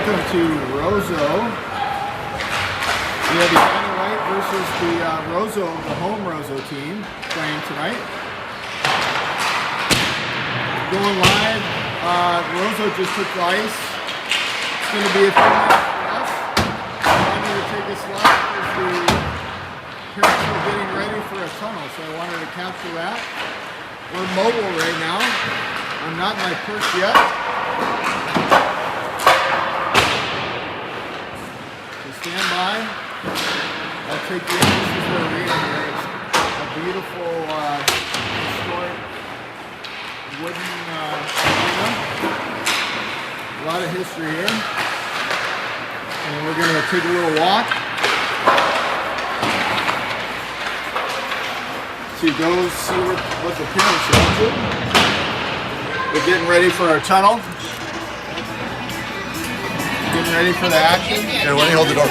Welcome to Roseau. We have Edina White versus the Roseau, the home Roseau team playing tonight. Going live. Roseau just took the ice. It's going to be a few minutes for us. I'm going to take us live as the parents are getting ready for a tunnel, so I wanted to capture that. We're mobile right now. I'm not in my perch yet. So stand by. I'll take you in. This is where we're in here. It's a beautiful historic wooden arena. A lot of history here. And we're going to take a little walk. To go see what the parents are up to. We're getting ready for our tunnel. Getting ready for the action. Here, let me hold the door.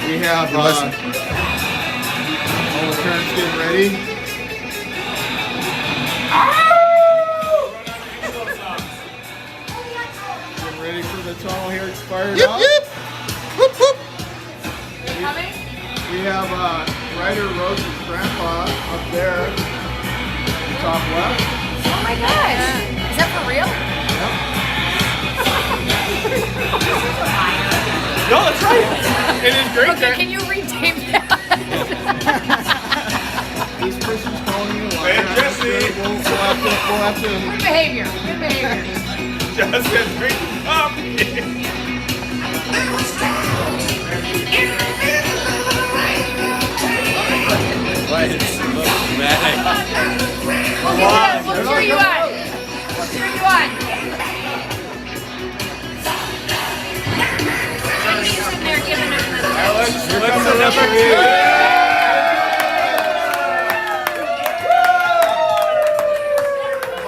We have all the parents getting ready. Getting ready for the tunnel here. It's fired up. Yep. Whoop, whoop. We have Ryder Rose's grandpa up there, in the top left. Oh my gosh! Is that for real? Yep. No, that's right. It is great. Okay, can you rename that? This person's calling you. Hey, Jesse. We'll have to. Good behavior. Good behavior. Justin, bring up. Why is it so dramatic? We'll cheer you on. We'll cheer you on. Somebody's sitting there giving him the... Let's celebrate.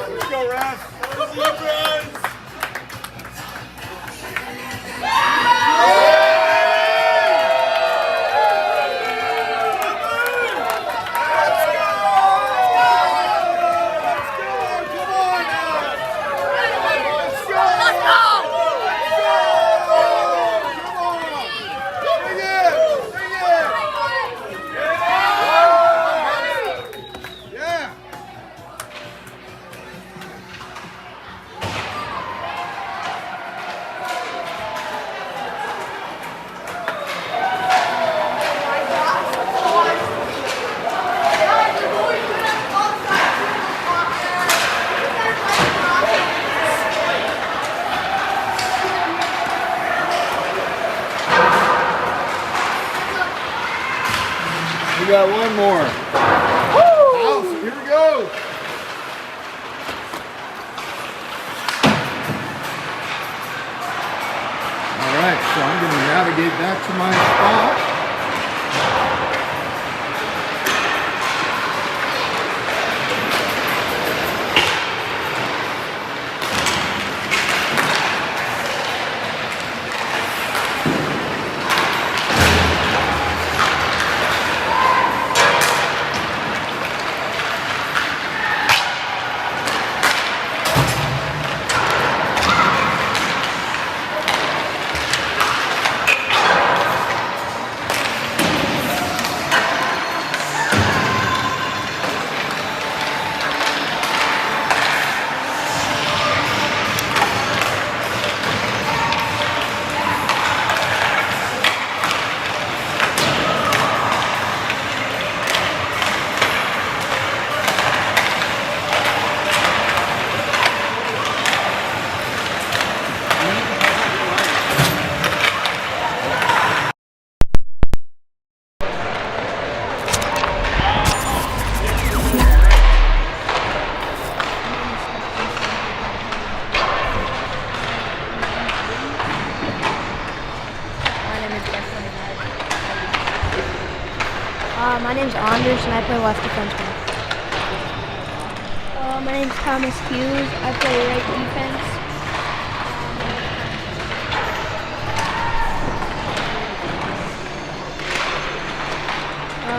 Let's go, Raph. Let's go, friends. We got one more. Woo! Here we go. All right, so I'm going to navigate back to my spot. My name's Anders and I play left defenseman. My name's Thomas Hughes. I play right defense.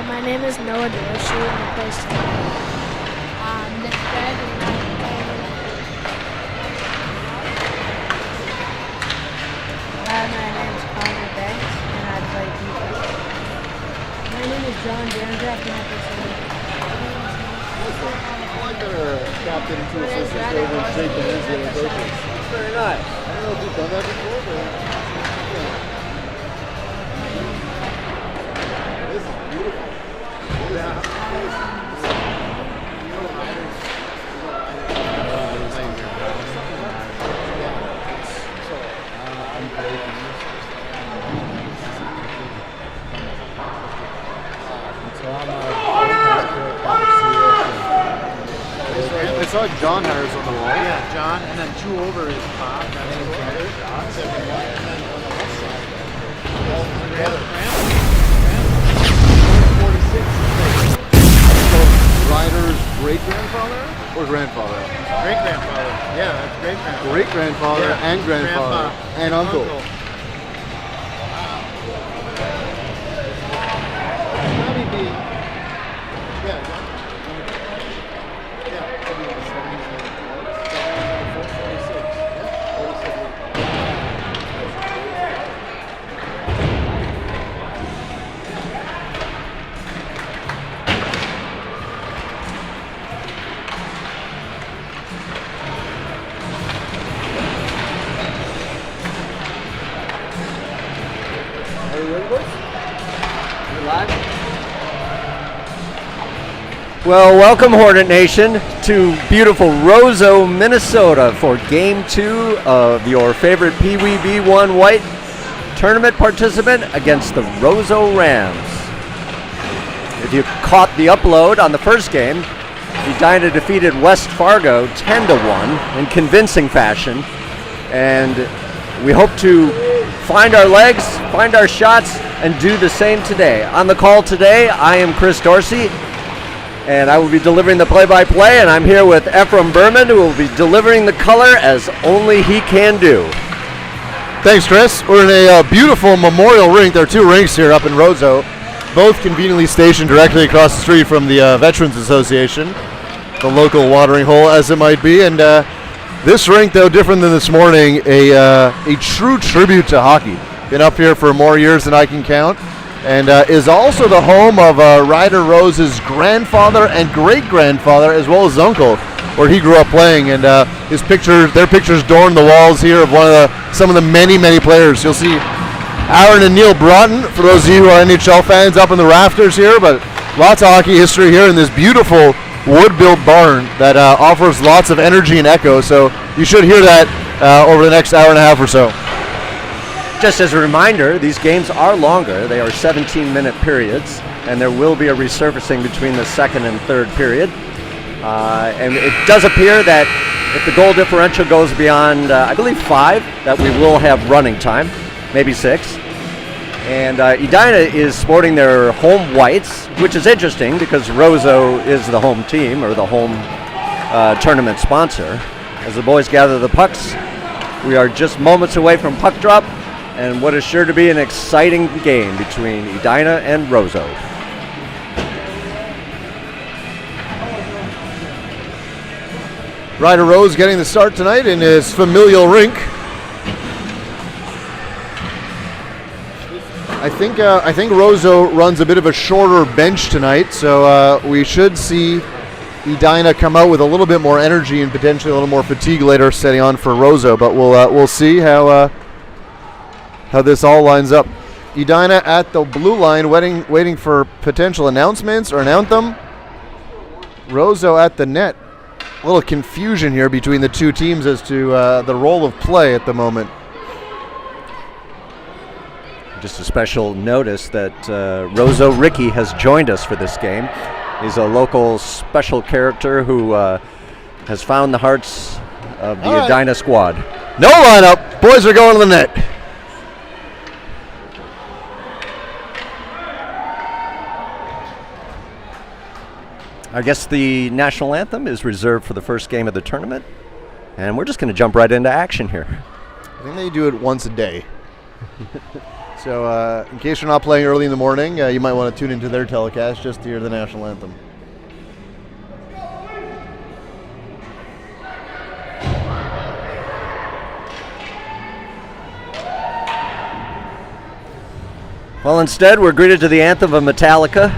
My name is Noah Dorsey and I play center. Nick Fred and I play John drafting at this Captain and two My name's assistants Radek. over and shake hands with the coaches. Very nice. I don't know if you've done that before, but this is beautiful. I saw John Harris on the wall. Yeah, John, and then 2 over is Bob. That's his brother. Ryder's great-grandfather or grandfather? Great-grandfather. Yeah, that's great-grandfather. Great-grandfather Yeah, and grandfather grandpa and uncle. Probably be, yeah. Well, welcome Hornet Nation to beautiful Roseau, Minnesota for Game 2 of your favorite PWB1 White tournament participant against the Roseau Rams. If you caught the upload on the first game, Edina defeated West Fargo 10-1 in convincing fashion, and we hope to find our legs, find our shots, and do the same today. On the call today, I am Chris Dorsey, and I will be delivering the play-by-play, and I'm here with Ephraim Berman, who will be delivering the color as only he can do. Thanks, Chris. We're in a beautiful memorial rink. There are 2 rinks here up in Roseau, both conveniently stationed directly across the street from the Veterans Association, the local watering hole, as it might be. And this rink, though different than this morning, a true tribute to hockey. Been up here for more years than I can count, and is also the home of Ryder Rose's grandfather and great-grandfather, as well as his uncle, where he grew up playing. And their pictures adorn the walls here of some of the many, many players. You'll see Aaron and Neil Broughton, for those of you who are NHL fans, up in the rafters here, but lots of hockey history here in this beautiful wood-built barn that offers lots of energy and echo, so you should hear that over the next hour and a half or so. Just as a reminder, these games are longer. They are 17-minute periods, and there will be a resurfacing between the second and third period. And it does appear that if the goal differential goes beyond, I believe, 5, that we will have running time, maybe 6. And Edina is sporting their home whites, which is interesting because Roseau is the home team or the home tournament sponsor. As the boys gather the pucks, we are just moments away from puck drop and what is sure to be an exciting game between Edina and Roseau. Ryder Rose getting the start tonight in his familial rink. I think Roseau runs a bit of a shorter bench tonight, so we should see Edina come out with a little bit more energy and potentially a little more fatigue later, setting on for Roseau. But we'll see how this all lines up. Edina at the blue line, waiting for potential announcements or an anthem. Roseau at the net. A little confusion here between the two teams as to the role of play at the moment. Just a special notice that Roseau Ricky has joined us for this game. He's a local special character who has found the hearts of the Edina squad. No lineup. Boys are going to the net. I guess the national anthem is reserved for the first game of the tournament, and we're just going to jump right into action here. I think they do it once a day. So in case you're not playing early in the morning, you might want to tune into their telecast just to hear the national anthem. Well, instead, we're greeted to the anthem of Metallica.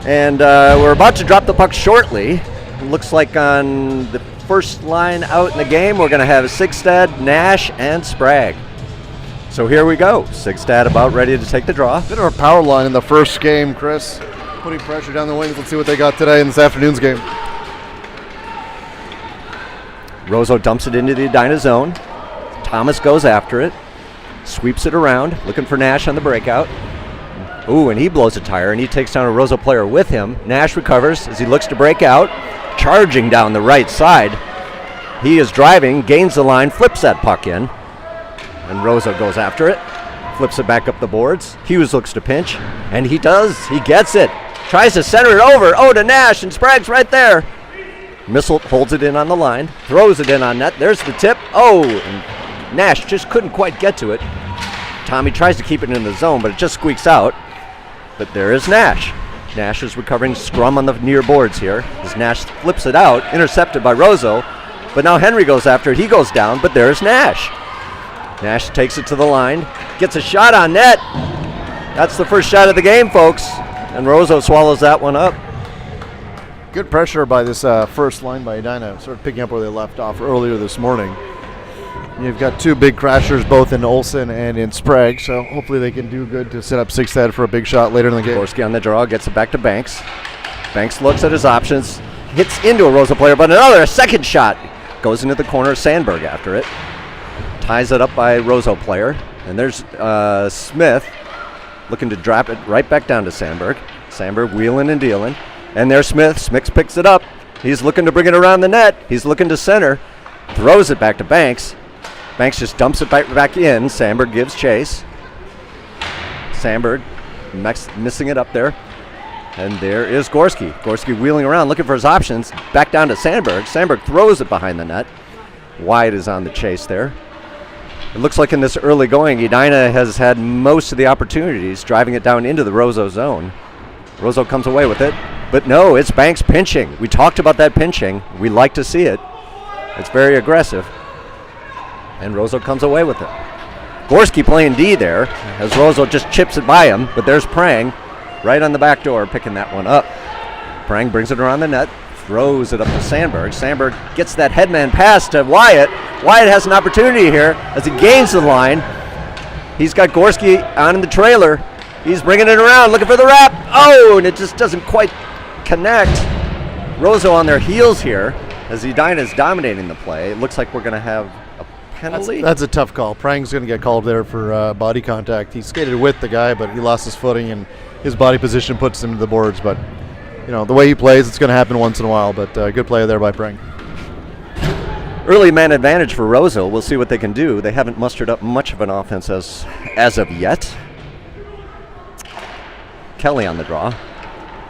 And we're about to drop the puck shortly. It looks like on the first line out in the game, we're going to have Sigstad, Nash, and Sprague. So here we go. Sigstad about ready to take the draw. Bit of a power line in the first game, Chris. Putting pressure down the wings. Let's see what they got today in this afternoon's game. Roseau dumps it into the Edina zone. Thomas goes after it. Sweeps it around, looking for Nash on the breakout. Ooh, and he blows a tire, and he takes down a Roseau player with him. Nash recovers as he looks to break out. Charging down the right side. He is driving, gains the line, flips that puck in. And Roseau goes after it. Flips it back up the boards. Hughes looks to pinch, and he does. He gets it. Tries to center it over. Oh, to Nash, and Sprague's right there. Missile holds it in on the line, throws it in on net. There's the tip. Oh, and Nash just couldn't quite get to it. Tommy tries to keep it in the zone, but it just squeaks out. But there is Nash. Nash is recovering scrum on the near boards here as Nash flips it out, intercepted by Roseau. But now Henry goes after it. He goes down, but there's Nash. Nash takes it to the line, gets a shot on net. That's the first shot of the game, folks. And Roseau swallows that one up. Good pressure by this first line by Edina, sort of picking up where they left off earlier this morning. You've got two big crashers, both in Olsen and in Sprague, so hopefully they can do good to set up Sigstad for a big shot later in the game. Gorski on the draw, gets it back to Banks. Banks looks at his options, hits into a Roseau player, but a second shot goes into the corner of Sandberg after it. Ties it up by Roseau player, and there's Smith looking to drop it right back down to Sandberg. Sandberg wheeling and dealing. And there's Smith. Smith picks it up. He's looking to bring it around the net. He's looking to center. Throws it back to Banks. Banks just dumps it back in. Sandberg gives chase. Sandberg missing it up there. And there is Gorski. Gorski wheeling around, looking for his options. Back down to Sandberg. Sandberg throws it behind the net. Wyatt is on the chase there. It looks like in this early going, Edina has had most of the opportunities, driving it down into the Roseau zone. Roseau comes away with it. But no, it's Banks pinching. We talked about that pinching. We like to see it. It's very aggressive. And Roseau comes away with it. Gorski playing D there as Roseau just chips it by him. But there's Prang right on the back door picking that one up. Prang brings it around the net, throws it up to Sandberg. Sandberg gets that headman pass to Wyatt. Wyatt has an opportunity here as he gains the line. He's got Gorski on in the trailer. He's bringing it around, looking for the wrap. Oh, and it just doesn't quite connect. Roseau on their heels here as Edina is dominating the play. It looks like we're going to have a penalty. That's a tough call. Prang's going to get called there for body contact. He skated with the guy, but he lost his footing, and his body position puts him to the boards. But, you know, the way he plays, it's going to happen once in a while. But good play there by Prang. Early man advantage for Roseau. We'll see what they can do. They haven't mustered up much of an offense as of yet. Kelly on the draw.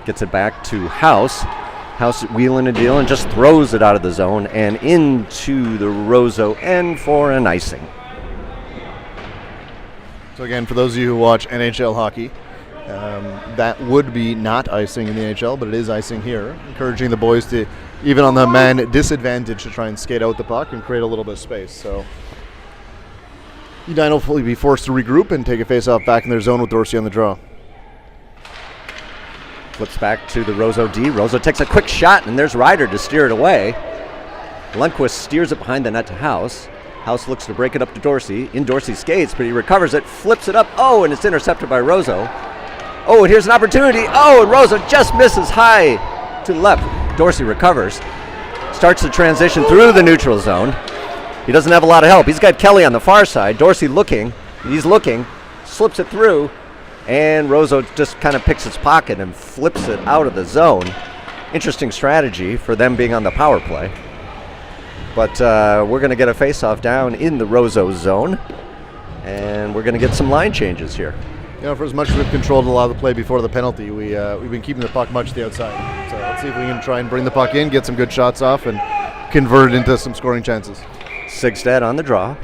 Gets it back to House. House wheeling and dealing, just throws it out of the zone and into the Roseau end for an icing. So again, for those of you who watch NHL hockey, that would be not icing in the NHL, but it is icing here, encouraging the boys to, even on the man disadvantage, to try and skate out the puck and create a little bit of space. So Edina will hopefully be forced to regroup and take a face-off back in their zone with Dorsey on the draw. Flips back to the Roseau D. Roseau takes a quick shot, and there's Ryder to steer it away. Lundqvist steers it behind the net to House. House looks to break it up to Dorsey. In Dorsey skates, but he recovers it, flips it up. Oh, and it's intercepted by Roseau. Oh, and here's an opportunity. Oh, and Roseau just misses high to the left. Dorsey recovers. Starts the transition through the neutral zone. He doesn't have a lot of help. He's got Kelly on the far side. Dorsey looking. He's looking. Slips it through. And Roseau just kind of picks his pocket and flips it out of the zone. Interesting strategy for them being on the power play. But we're going to get a face-off down in the Roseau zone. And we're going to get some line changes here. You know, for as much as we've controlled a lot of the play before the penalty, we've been keeping the puck much to the outside. So let's see if we can try and bring the puck in, get some good shots off, and convert it into some scoring chances. Sigstad on the draw.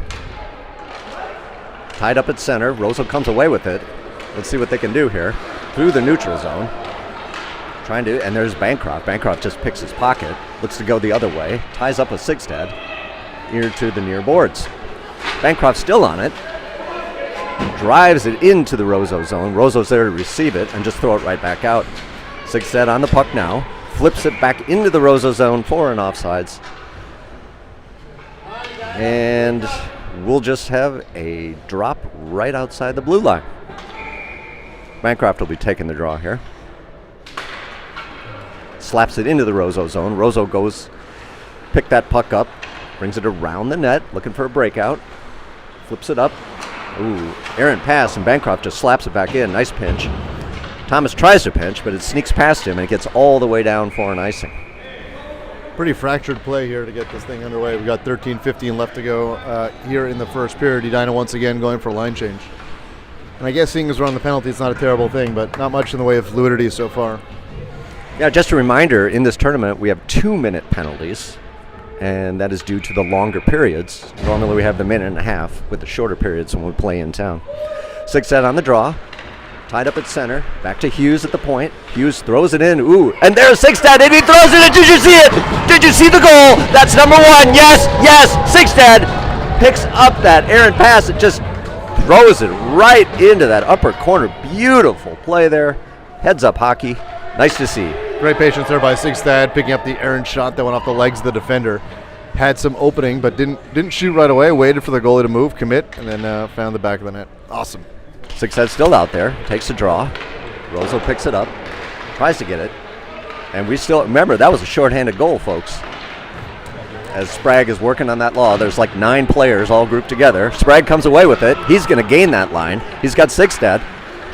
Tied up at center. Roseau comes away with it. Let's see what they can do here. Through the neutral zone. Trying to, and there's Bancroft. Bancroft just picks his pocket. Looks to go the other way. Ties up with Sigstad. Ear to the near boards. Bancroft still on it. Drives it into the Roseau zone. Roseau's there to receive it and just throw it right back out. Sig set on the puck now. Flips it back into the Roseau zone for an offsides. And we'll just have a drop right outside the blue line. Bancroft will be taking the draw here. Slaps it into the Roseau zone. Roseau goes, pick that puck up, brings it around the net, looking for a breakout. Flips it up. Ooh, errant pass, and Bancroft just slaps it back in. Nice pinch. Thomas tries to pinch, but it sneaks past him, and it gets all the way down for an icing. Pretty fractured play here to get this thing underway. We got 13:15 left to go here in the first period. Edina once again going for a line change. And I guess seeing as we're on the penalty, it's not a terrible thing, but not much in the way of fluidity so far. Yeah, just a reminder, in this tournament, we have 2-minute penalties, and that is due to the longer periods. Normally we have the minute and a half with the shorter periods when we play in town. Sig set on the draw. Tied up at center. Back to Hughes at the point. Hughes throws it in. Ooh, and there's Sigstad, and he throws it in. Did you see it? Did you see the goal? That's number 1. Yes, yes. Sigstad picks up that errant pass. It just throws it right into that upper corner. Beautiful play there. Heads up hockey. Nice to see. Great patience there by Sigstad, picking up the errant shot that went off the legs of the defender. Had some opening, but didn't shoot right away. Waited for the goalie to move, commit, and then found the back of the net. Awesome. Sigstad still out there. Takes the draw. Roseau picks it up. Tries to get it. And we still, remember, that was a shorthanded goal, folks. As Sprague is working on that law, there's like 9 players all grouped together. Sprague comes away with it. He's going to gain that line. He's got Sigstad.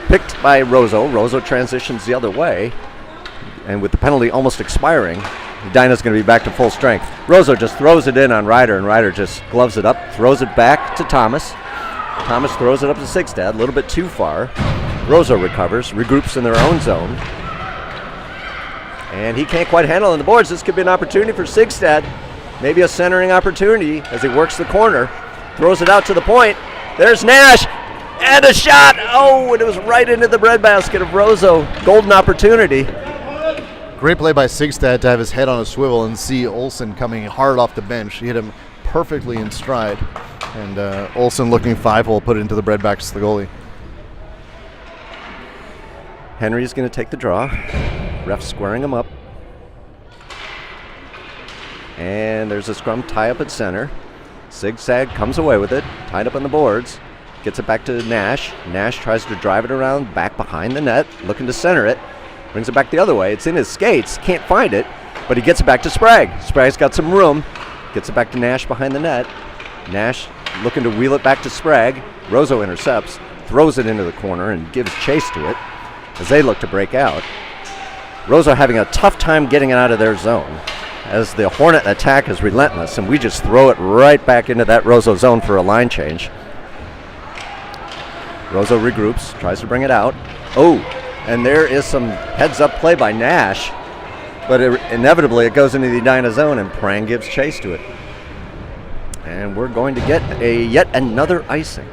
Picked by Roseau. Roseau transitions the other way. And with the penalty almost expiring, Edina's going to be back to full strength. Roseau just throws it in on Ryder, and Ryder just gloves it up, throws it back to Thomas. Thomas throws it up to Sigstad, a little bit too far. Roseau recovers, regroups in their own zone. And he can't quite handle it on the boards. This could be an opportunity for Sigstad. Maybe a centering opportunity as he works the corner. Throws it out to the point. There's Nash. And a shot. Oh, and it was right into the breadbasket of Roseau. Golden opportunity. Great play by Sigstad to have his head on a swivel and see Olsen coming hard off the bench. He hit him perfectly in stride. And Olsen looking 5-hole, put it into the breadbacks to the goalie. Henry's going to take the draw. Ref squaring him up. And there's a scrum tie up at center. Sigstad comes away with it, tied up on the boards. Gets it back to Nash. Nash tries to drive it around back behind the net, looking to center it. Brings it back the other way. It's in his skates. Can't find it, but he gets it back to Sprague. Sprague's got some room. Gets it back to Nash behind the net. Nash looking to wheel it back to Sprague. Roseau intercepts, throws it into the corner, and gives chase to it as they look to break out. Roseau having a tough time getting it out of their zone as the Hornet attack is relentless, and we just throw it right back into that Roseau zone for a line change. Roseau regroups, tries to bring it out. Oh, and there is some heads-up play by Nash, but inevitably it goes into the Edina zone, and Prang gives chase to it. And we're going to get yet another icing.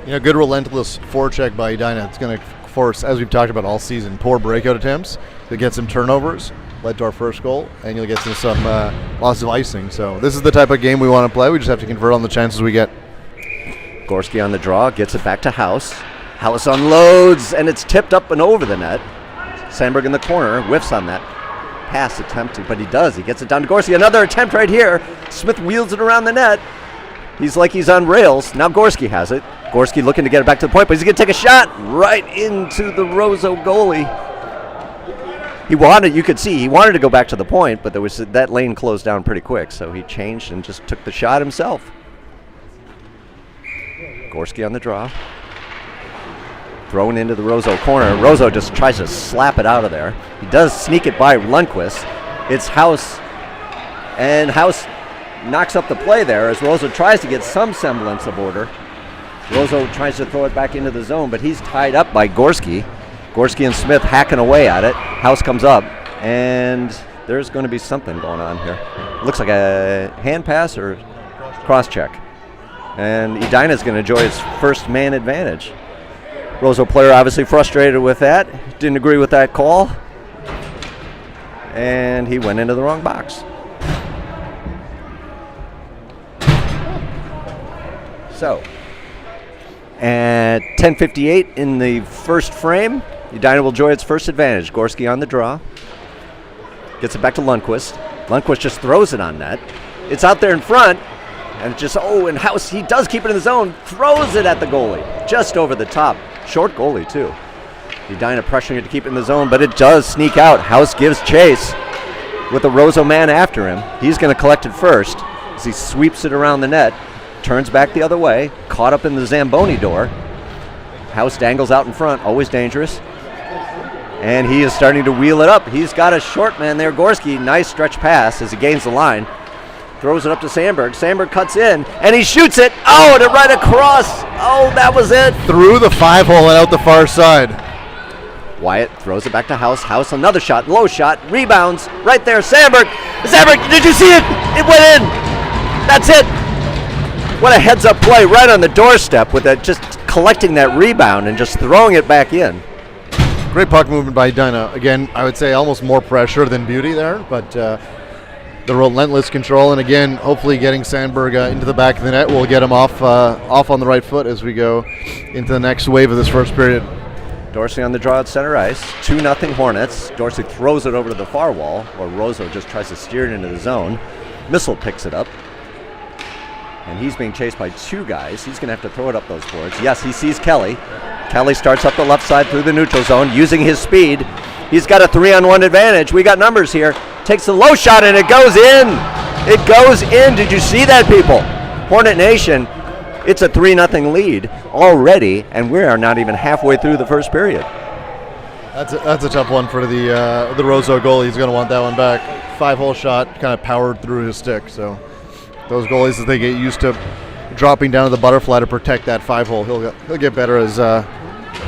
Yeah, good relentless forecheck by Edina. It's going to force, as we've talked about all season, poor breakout attempts to get some turnovers. Led to our first goal, and you'll get to some lots of icing. So this is the type of game we want to play. We just have to convert on the chances we get. Gorski on the draw, gets it back to House. House unloads, and it's tipped up and over the net. Sandberg in the corner, whiffs on that pass attempt, but he does. He gets it down to Gorski. Another attempt right here. Smith wheels it around the net. He's like he's on rails. Now Gorski has it. Gorski looking to get it back to the point, but he's going to take a shot right into the Roseau goalie. You could see, he wanted to go back to the point, but there was that lane closed down pretty quick, so he changed and just took the shot himself. Gorski on the draw. Thrown into the Roseau corner. Roseau just tries to slap it out of there. He does sneak it by Lundqvist. It's House, and House knocks up the play there as Roseau tries to get some semblance of order. Roseau tries to throw it back into the zone, but he's tied up by Gorski. Gorski and Smith hacking away at it. House comes up, and there's going to be something going on here. Looks like a hand pass or cross check. And Edina's going to enjoy his first man advantage. Roseau player obviously frustrated with that. Didn't agree with that call. And he went into the wrong box. So, at 10:58 in the first frame, Edina will enjoy its first advantage. Gorski on the draw. Gets it back to Lundqvist. Lundqvist just throws it on net. It's out there in front. And it just, and House, he does keep it in the zone. Throws it at the goalie. Just over the top. Short goalie, too. Edina pressuring it to keep it in the zone, but it does sneak out. House gives chase with a Roseau man after him. He's going to collect it first as he sweeps it around the net. Turns back the other way. Caught up in the Zamboni door. House dangles out in front. Always dangerous. And he is starting to wheel it up. He's got a short man there, Gorski. Nice stretch pass as he gains the line. Throws it up to Sandberg. Sandberg cuts in, and he shoots it. Oh, and it right across. Oh, that was it. Through the 5-hole and out the far side. Wyatt throws it back to House. House, another shot. Low shot. Rebounds. Right there. Sandberg. Sandberg, did you see it? It went in. That's it. What a heads-up play right on the doorstep with that, just collecting that rebound and just throwing it back in. Great puck movement by Edina. Again, I would say almost more pressure than beauty there, but the relentless control, and again, hopefully getting Sandberg into the back of the net will get him off on the right foot as we go into the next wave of this first period. Dorsey on the draw at center ice. 2-0 Hornets. Dorsey throws it over to the far wall, or Roseau just tries to steer it into the zone. Missile picks it up. And he's being chased by two guys. He's going to have to throw it up those boards. Yes, he sees Kelly. Kelly starts up the left side through the neutral zone using his speed. He's got a 3-on-1 advantage. We got numbers here. Takes the low shot and it goes in. It goes in. Did you see that, people? Hornet Nation, it's a 3-0 lead already, and we are not even halfway through the first period. That's a tough one for the Roseau goalie. He's going to want that one back. 5-hole shot, kind of powered through his stick. So those goalies, as they get used to dropping down to the butterfly to protect that 5-hole, he'll get better as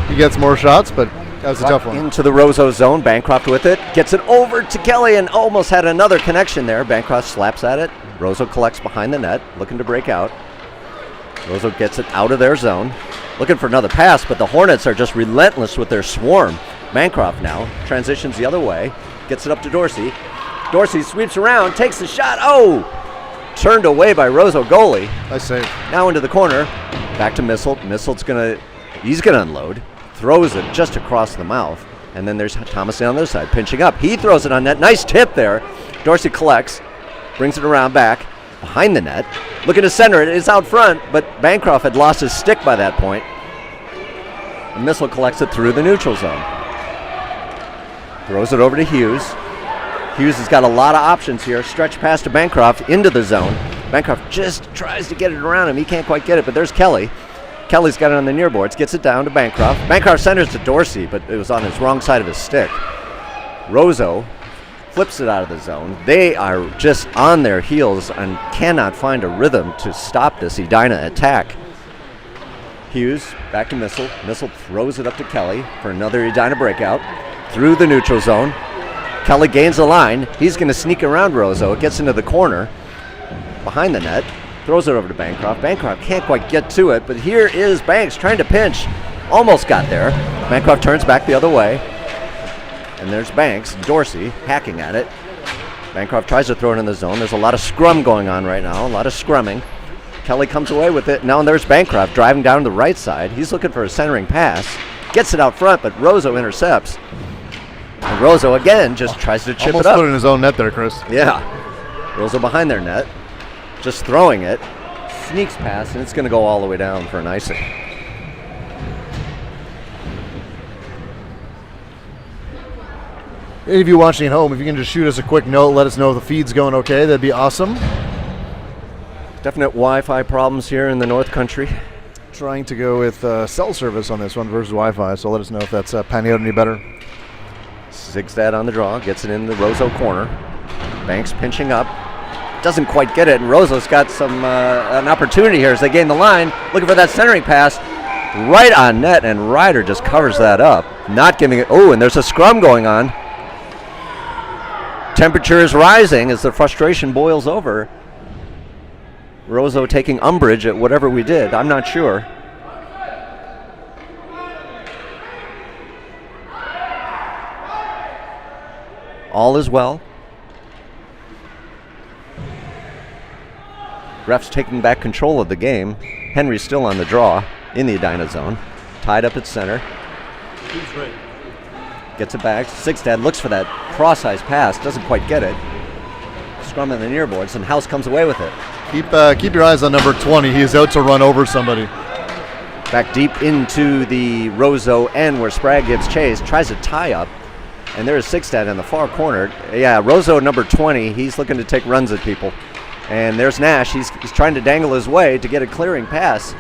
he gets more shots, but that's a tough one. Into the Roseau zone, Bancroft with it, gets it over to Kelly and almost had another connection there. Bancroft slaps at it. Roseau collects behind the net, looking to break out. Roseau gets it out of their zone, looking for another pass, but the Hornets are just relentless with their swarm. Bancroft now transitions the other way, gets it up to Dorsey. Dorsey sweeps around, takes the shot. Oh! Turned away by Roseau goalie. Nice save. Now into the corner. Back to Missile. Missile's he's gonna unload. Throws it just across the mouth. And then there's Thomas on the other side, pinching up. He throws it on net. Nice tip there. Dorsey collects, brings it around back, behind the net. Looking to center it. It's out front, but Bancroft had lost his stick by that point. And Missile collects it through the neutral zone. Throws it over to Hughes. Hughes has got a lot of options here. Stretch pass to Bancroft into the zone. Bancroft just tries to get it around him. He can't quite get it, but there's Kelly. Kelly's got it on the near boards. Gets it down to Bancroft. Bancroft centers to Dorsey, but it was on his wrong side of his stick. Roseau flips it out of the zone. They are just on their heels and cannot find a rhythm to stop this Edina attack. Hughes back to Missile. Missile throws it up to Kelly for another Edina breakout. Through the neutral zone. Kelly gains the line. He's going to sneak around Roseau. It gets into the corner behind the net. Throws it over to Bancroft. Bancroft can't quite get to it, but here is Banks trying to pinch. Almost got there. Bancroft turns back the other way. And there's Banks. Dorsey hacking at it. Bancroft tries to throw it in the zone. There's a lot of scrum going on right now. A lot of scrumming. Kelly comes away with it. Now there's Bancroft driving down to the right side. He's looking for a centering pass. Gets it out front, but Roseau intercepts. And Roseau again just tries to chip Almost it up. put it in his own net there, Chris. Yeah. Roseau behind their net. Just throwing it. Sneaks past, and it's going to go all the way down for an icing. Any of you watching at home, if you can just shoot us a quick note, let us know if the feed's going okay. That'd be awesome. Definite Wi-Fi problems here in the North Country. Trying to go with cell service on this one versus Wi-Fi, so let us know if that's panning out any better. Zigzag on the draw, gets it in the Roseau corner. Banks pinching up. Doesn't quite get it, and Roseau's got an opportunity here as they gain the line. Looking for that centering pass. Right on net, and Ryder just covers that up. Not giving it. Oh, and there's a scrum going on. Temperature is rising as the frustration boils over. Roseau taking umbrage at whatever we did. I'm not sure. All is well. Refs taking back control of the game. Henry's still on the draw in the Edina zone. Tied up at center. Who's right? Gets it back. Sigstad looks for that cross-ice pass. Doesn't quite get it. Scrum in the near boards, and House comes away with it. Keep your eyes on number 20. He is out to run over somebody. Back deep into the Roseau end where Sprague gives chase. Tries to tie up. And there's Sigstad in the far corner. Yeah, Roseau number 20. He's looking to take runs at people. And there's Nash. He's trying to dangle his way to get a clearing pass.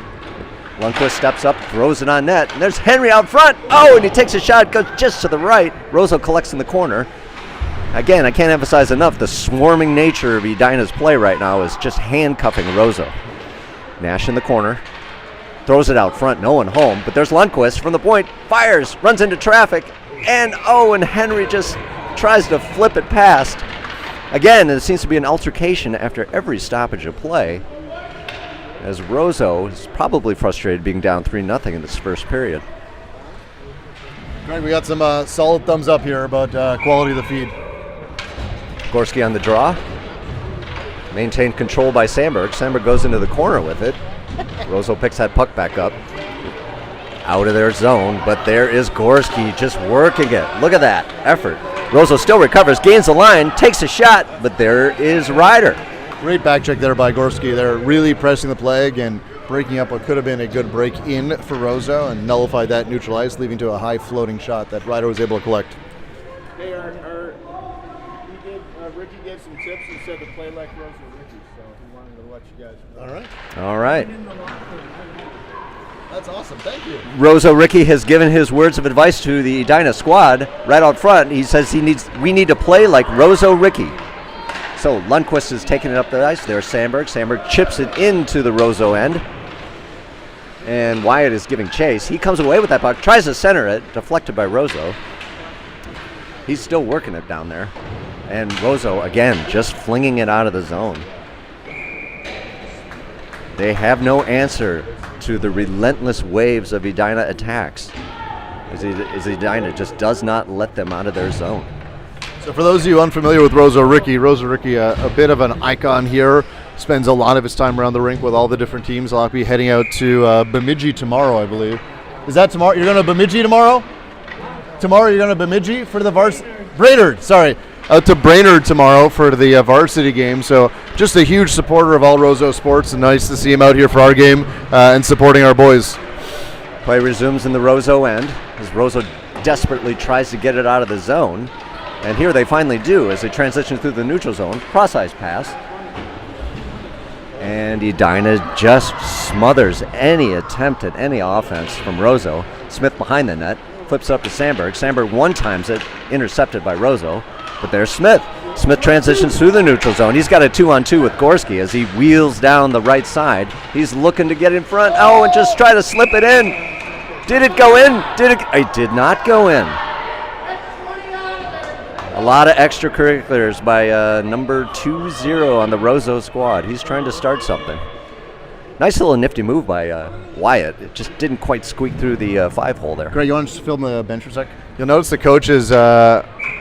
Lundqvist steps up, throws it on net. And there's Henry out front. Oh, and he takes a shot, goes just to the right. Roseau collects in the corner. Again, I can't emphasize enough, the swarming nature of Edina's play right now is just handcuffing Roseau. Nash in the corner. Throws it out front, no one home. But there's Lundqvist from the point. Fires, runs into traffic. And Henry just tries to flip it past. Again, there seems to be an altercation after every stoppage of play, as Roseau is probably frustrated being down 3-0 in this first period. Greg, we got some solid thumbs up here about quality of the feed. Gorski on the draw. Maintained control by Sandberg. Sandberg goes into the corner with it. Roseau picks that puck back up. Out of their zone, but there is Gorski just working it. Look at that effort. Roseau still recovers, gains the line, takes a shot, but there is Ryder. Great back check there by Gorski. They're really pressing the play and breaking up what could have been a good break in for Roseau and nullified that neutralized, leading to a high floating shot that Ryder was able to collect. Hey, Ricky gave some tips and said to play like Roseau Ricky, so he wanted to let you guys know. All right. That's awesome. Thank you. Roseau Ricky has given his words of advice to the Edina squad right out front. He says we need to play like Roseau Ricky. So Lundqvist is taking it up the ice. There's Sandberg. Sandberg chips it into the Roseau end. And Wyatt is giving chase. He comes away with that puck, tries to center it, deflected by Roseau. He's still working it down there. And Roseau, again, just flinging it out of the zone. They have no answer to the relentless waves of Edina attacks, as Edina just does not let them out of their zone. So for those of you unfamiliar with Roseau Ricky, a bit of an icon here, spends a lot of his time around the rink with all the different teams. I'll be heading out to Bemidji tomorrow, I believe. Is that tomorrow? You're going to Bemidji tomorrow? Tomorrow you're going to Bemidji for the Brainerd, sorry. Out to Brainerd tomorrow for the varsity game. So just a huge supporter of all Roseau sports, and nice to see him out here for our game and supporting our boys. Play resumes in the Roseau end as Roseau desperately tries to get it out of the zone. And here they finally do as they transition through the neutral zone. Cross-ice pass. And Edina just smothers any attempt at any offense from Roseau. Smith behind the net. Flips up to Sandberg. Sandberg one-times it, intercepted by Roseau. But there's Smith. Smith transitions through the neutral zone. He's got a 2-on-2 with Gorski as he wheels down the right side. He's looking to get in front. And just try to slip it in. Did it go in? It did not go in. A lot of extracurriculars by number 20 on the Roseau squad. He's trying to start something. Nice little nifty move by Wyatt. It just didn't quite squeak through the 5-hole there. Greg, you want to just film the bench for a sec? You'll notice the coach is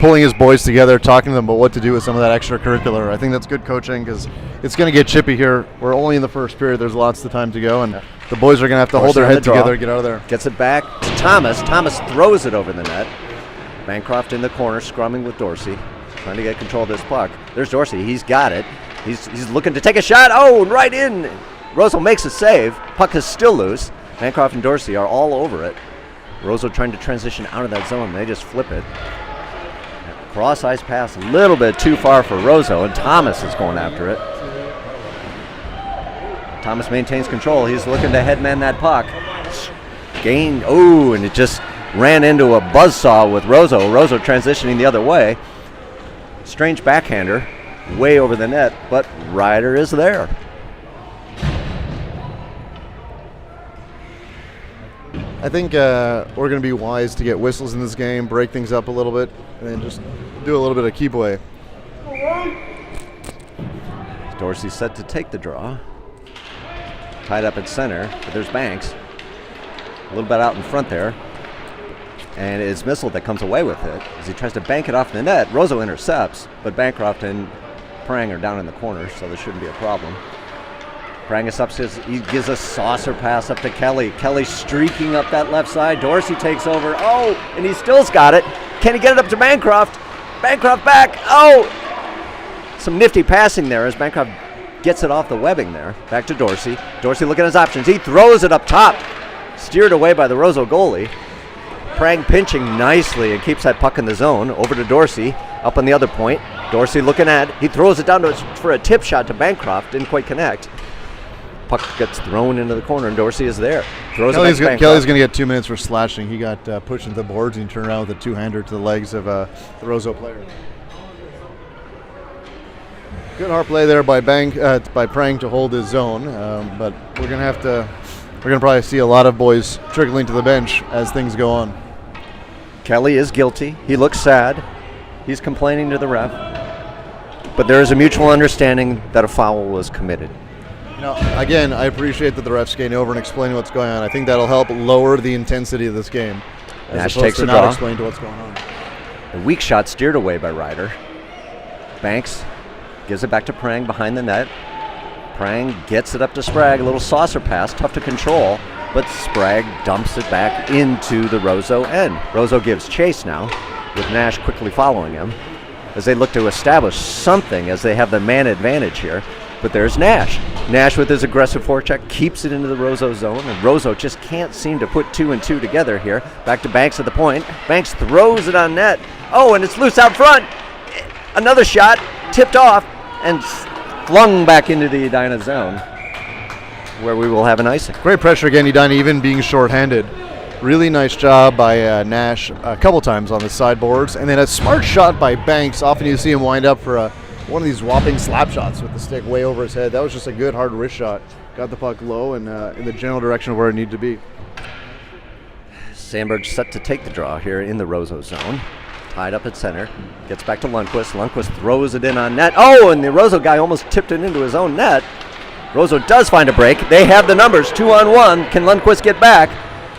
pulling his boys together, talking to them about what to do with some of that extracurricular. I think that's good coaching because it's going to get chippy here. We're only in the first period. There's lots of time to go, and the boys are going to have to hold their head together and get out of there. Gets it back to Thomas. Thomas throws it over the net. Bancroft in the corner, scrumming with Dorsey, trying to get control of this puck. There's Dorsey. He's got it. He's looking to take a shot. Right in. Roseau makes a save. Puck is still loose. Bancroft and Dorsey are all over it. Roseau trying to transition out of that zone. They just flip it. Cross-ice pass a little bit too far for Roseau, and Thomas is going after it. Thomas maintains control. He's looking to headman that puck. And it just ran into a buzzsaw with Roseau. Roseau transitioning the other way. Strange backhander, way over the net, but Ryder is there. I think we're going to be wise to get whistles in this game, break things up a little bit, and then just do a little bit of keep away. Dorsey set to take the draw. Tied up at center, but there's Banks. A little bit out in front there. And it's Missile that comes away with it as he tries to bank it off the net. Roseau intercepts, but Bancroft and Prang are down in the corner, so there shouldn't be a problem. He gives a saucer pass up to Kelly. Kelly streaking up that left side. Dorsey takes over. Oh, and he still's got it. Can he get it up to Bancroft? Bancroft back. Oh! Some nifty passing there as Bancroft gets it off the webbing there. Back to Dorsey. Dorsey looking at his options. He throws it up top. Steered away by the Roseau goalie. Prang pinching nicely and keeps that puck in the zone. Over to Dorsey. Up on the other point. Dorsey looking at. He throws it down for a tip shot to Bancroft. Didn't quite connect. Puck gets thrown into the corner, and Dorsey is there. Kelly's going to get 2 minutes for slashing. He got pushed into the boards, and he turned around with a two-hander to the legs of the Roseau player. Good hard play there by Prang to hold his zone, but we're going to probably see a lot of boys trickling to the bench as things go on. Kelly is guilty. He looks sad. He's complaining to the ref. But there is a mutual understanding that a foul was committed. Again, I appreciate that the ref's getting over and explaining what's going on. I think that'll help lower the intensity of this game. Nash takes a draw. Not explain to what's going on. A weak shot steered away by Ryder. Banks gives it back to Prang behind the net. Prang gets it up to Sprague. A little saucer pass, tough to control, but Sprague dumps it back into the Roseau end. Roseau gives chase now, with Nash quickly following him as they look to establish something as they have the man advantage here. But there's Nash. Nash with his aggressive forecheck keeps it into the Roseau zone, and Roseau just can't seem to put 2 and 2 together here. Back to Banks at the point. Banks throws it on net. Oh, and it's loose out front. Another shot, tipped off, and flung back into the Edina zone, where we will have an icing. Great pressure again, Edina, even being shorthanded. Really nice job by Nash a couple times on the sideboards, and then a smart shot by Banks. Often you see him wind up for one of these whopping slap shots with the stick way over his head. That was just a good hard wrist shot. Got the puck low and in the general direction of where it needed to be. Sandberg set to take the draw here in the Roseau zone. Tied up at center. Gets back to Lundqvist. Lundqvist throws it in on net. Oh, and the Roseau guy almost tipped it into his own net. Roseau does find a break. They have the numbers, 2-on-1. Can Lundqvist get back?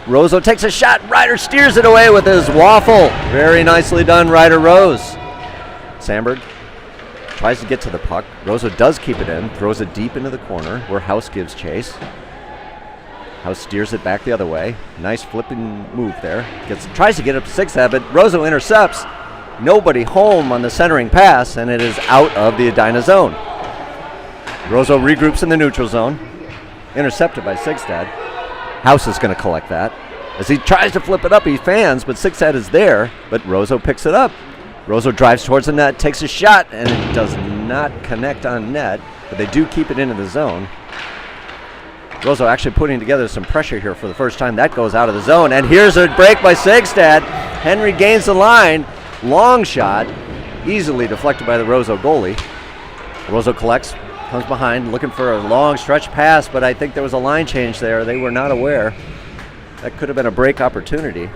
Roseau takes a shot. Ryder steers it away with his waffle. Very nicely done, Ryder Rose. Sandberg tries to get to the puck. Roseau does keep it in, throws it deep into the corner where House gives chase. House steers it back the other way. Nice flipping move there. Tries to get up to Sixhead, but Roseau intercepts. Nobody home on the centering pass, and it is out of the Edina zone. Roseau regroups in the neutral zone. Intercepted by Sixhead. House is going to collect that. As he tries to flip it up, he fans, but Sixhead is there, but Roseau picks it up. Roseau drives towards the net, takes a shot, and it does not connect on net, but they do keep it into the zone. Roseau actually putting together some pressure here for the first time. That goes out of the zone, and here's a break by Segstad. Henry gains the line. Long shot, easily deflected by the Roseau goalie. Roseau collects, comes behind, looking for a long stretch pass, but I think there was a line change there. They were not aware. That could have been a break opportunity.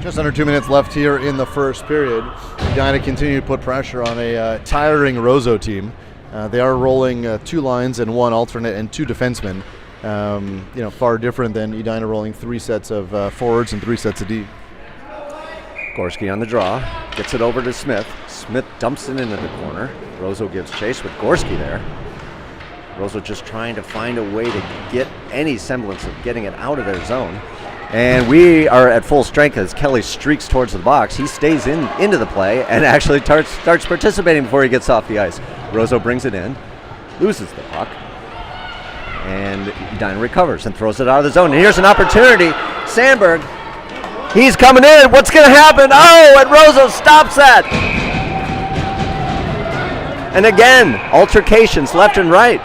Just under 2 minutes left here in the first period. Edina continue to put pressure on a tiring Roseau team. They are rolling 2 lines and 1 alternate and 2 defensemen. Far different than Edina rolling 3 sets of forwards and 3 sets of D. Gorski on the draw, gets it over to Smith. Smith dumps it into the corner. Roseau gives chase with Gorski there. Roseau just trying to find a way to get any semblance of getting it out of their zone. And we are at full strength as Kelly streaks towards the box. He stays into the play and actually starts participating before he gets off the ice. Roseau brings it in, loses the puck, and Edina recovers and throws it out of the zone. And here's an opportunity. Sandberg, he's coming in. What's going to happen? Oh, and Roseau stops that. And again, altercations left and right.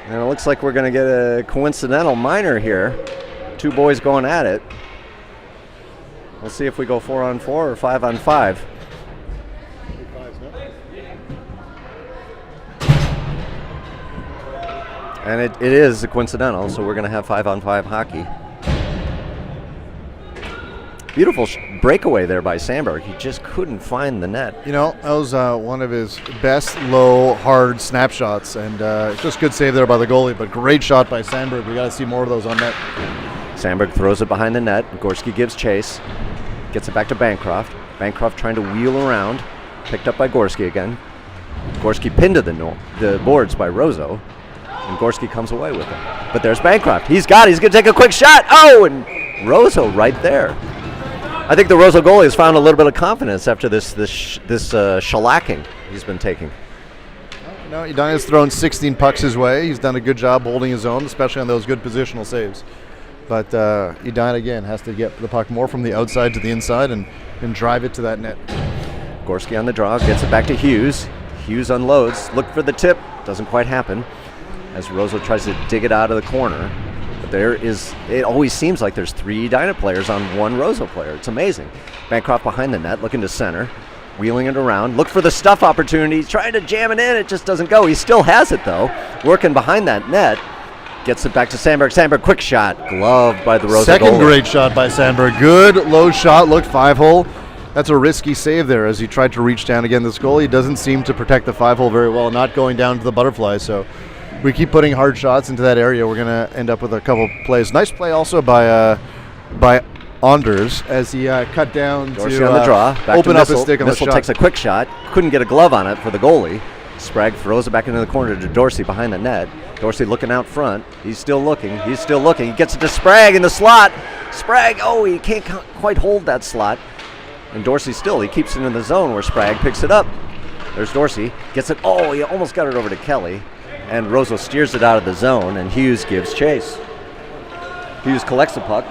And it looks like we're going to get a coincidental minor here. 2 boys going at it. We'll see if we go 4-on-4 or 5-on-5. And it is a coincidental, so we're going to have 5-on-5 hockey. Beautiful breakaway there by Sandberg. He just couldn't find the net. That was one of his best low, hard snapshots, and just good save there by the goalie, but great shot by Sandberg. We got to see more of those on net. Sandberg throws it behind the net. Gorski gives chase. Gets it back to Bancroft. Bancroft trying to wheel around. Picked up by Gorski again. Gorski pinned to the boards by Roseau. And Gorski comes away with it. But there's Bancroft. He's got it. He's going to take a quick shot. Oh, and Roseau right there. I think the Roseau goalie has found a little bit of confidence after this shellacking he's been taking. No, Edina's thrown 16 pucks his way. He's done a good job holding his own, especially on those good positional saves. But Edina, again, has to get the puck more from the outside to the inside and drive it to that net. Gorski on the draw, gets it back to Hughes. Hughes unloads, look for the tip, doesn't quite happen as Roseau tries to dig it out of the corner. But it always seems like there's 3 Edina players on 1 Roseau player. It's amazing. Bancroft behind the net, looking to center, wheeling it around, look for the stuff opportunity, trying to jam it in, it just doesn't go. He still has it though, working behind that net. Gets it back to Sandberg. Sandberg, quick shot, gloved by the Roseau Second goalie. great shot by Sandberg. Good low shot, looked 5-hole. That's a risky save there as he tried to reach down again. This goalie doesn't seem to protect the 5-hole very well, not going down to the butterfly. So we keep putting hard shots into that area. We're going to end up with a couple plays. Nice play also by Anders as he cut down Dorsey to on the draw. Back open to up his Missile. stick on Missile the shot. takes a quick shot. Couldn't get a glove on it for the goalie. Sprague throws it back into the corner to Dorsey behind the net. Dorsey looking out front. He's still looking. He gets it to Sprague in the slot. Sprague, he can't quite hold that slot. And Dorsey he keeps it in the zone where Sprague picks it up. There's Dorsey. Gets it. He almost got it over to Kelly. And Roseau steers it out of the zone, and Hughes gives chase. Hughes collects the puck.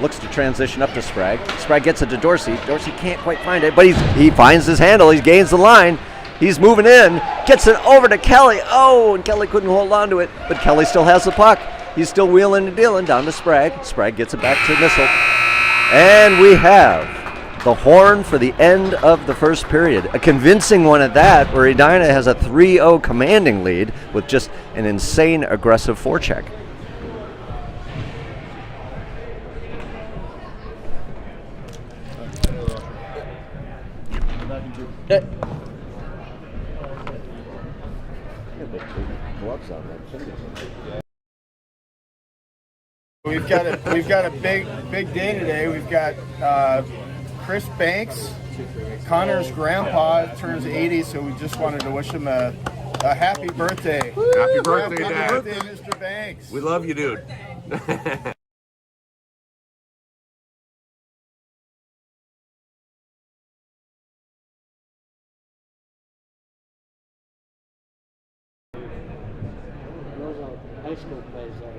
Looks to transition up to Sprague. Sprague gets it to Dorsey. Dorsey can't quite find it, but he finds his handle. He gains the line. He's moving in. Gets it over to Kelly. And Kelly couldn't hold on to it, but Kelly still has the puck. He's still wheeling and dealing down to Sprague. Sprague gets it back to Missile. And we have the horn for the end of the first period. A convincing one at that, where Edina has a 3-0 commanding lead with just an insane aggressive forecheck. We've got a big day today. We've got Chris Banks, Connor's grandpa, turns 80, so we just wanted to wish him a happy birthday. Happy birthday, Happy Dad. birthday, Mr. Banks. We love you, dude. High school plays there.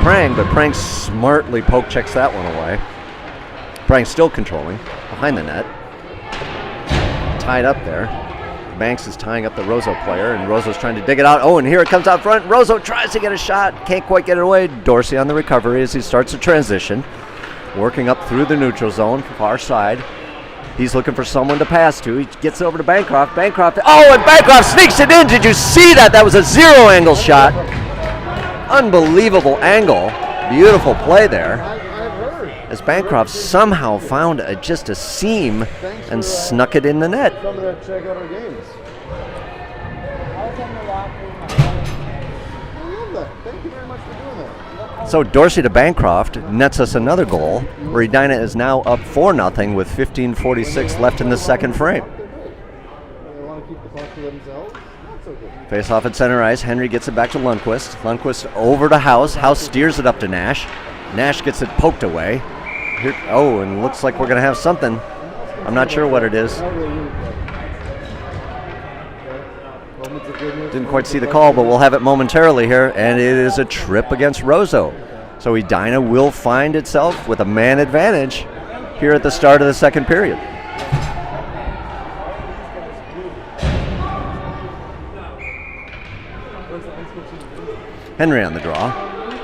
Prang, but Prang smartly poke checks that one away. Prang still controlling behind the net. Tied up there. Banks is tying up the Roseau player, and Roseau's trying to dig it out. Oh, and here it comes out front. Roseau tries to get a shot. Can't quite get it away. Dorsey on the recovery as he starts to transition. Working up through the neutral zone, far side. He's looking for someone to pass to. He gets over to Bancroft. Bancroft. Oh, and Bancroft sneaks it in. Did you see that? That was a zero angle shot. Unbelievable angle. Beautiful play there. As Bancroft somehow found just a seam and snuck it in the net. Come to check out our games. I love that. Thank you very much for doing that. So Dorsey to Bancroft nets us another goal, where Edina is now up 4-0 with 15:46 left in the second frame. They want to keep the puck to themselves. Not so good. Face off at center ice. Henry gets it back to Lundqvist. Lundqvist over to House. House steers it up to Nash. Nash gets it poked away. Here, oh, and looks like we're going to have something. I'm not sure what it is. Didn't quite see the call, but we'll have it momentarily here, and it is a trip against Roseau. So Edina will find itself with a man advantage here at the start of the second period. Henry on the draw,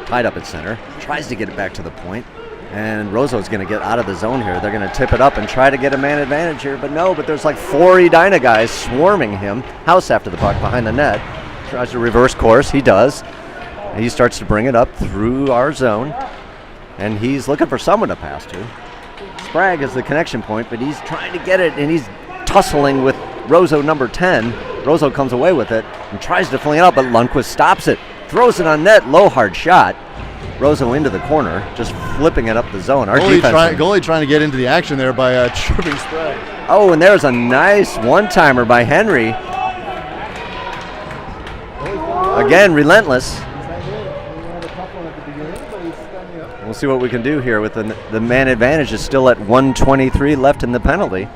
tied up at center, tries to get it back to the point. And Roseau's going to get out of the zone here. They're going to tip it up and try to get a man advantage here. But no, but there's like 4 Edina guys swarming him. House after the puck behind the net. Tries to reverse course. He does. And he starts to bring it up through our zone. And he's looking for someone to pass to. Sprague is the connection point, but he's trying to get it. And he's tussling with Roseau number 10. Roseau comes away with it and tries to fling it out, but Lundqvist stops it. Throws it on net. Low, hard shot. Roseau into the corner, just flipping it up the zone. Our Goalie trying to get into the action there by tripping Sprague. Oh, and there's a nice one-timer by Henry. Again, relentless. We'll see what we can do here with the man advantage is still at 1:23 left in the penalty.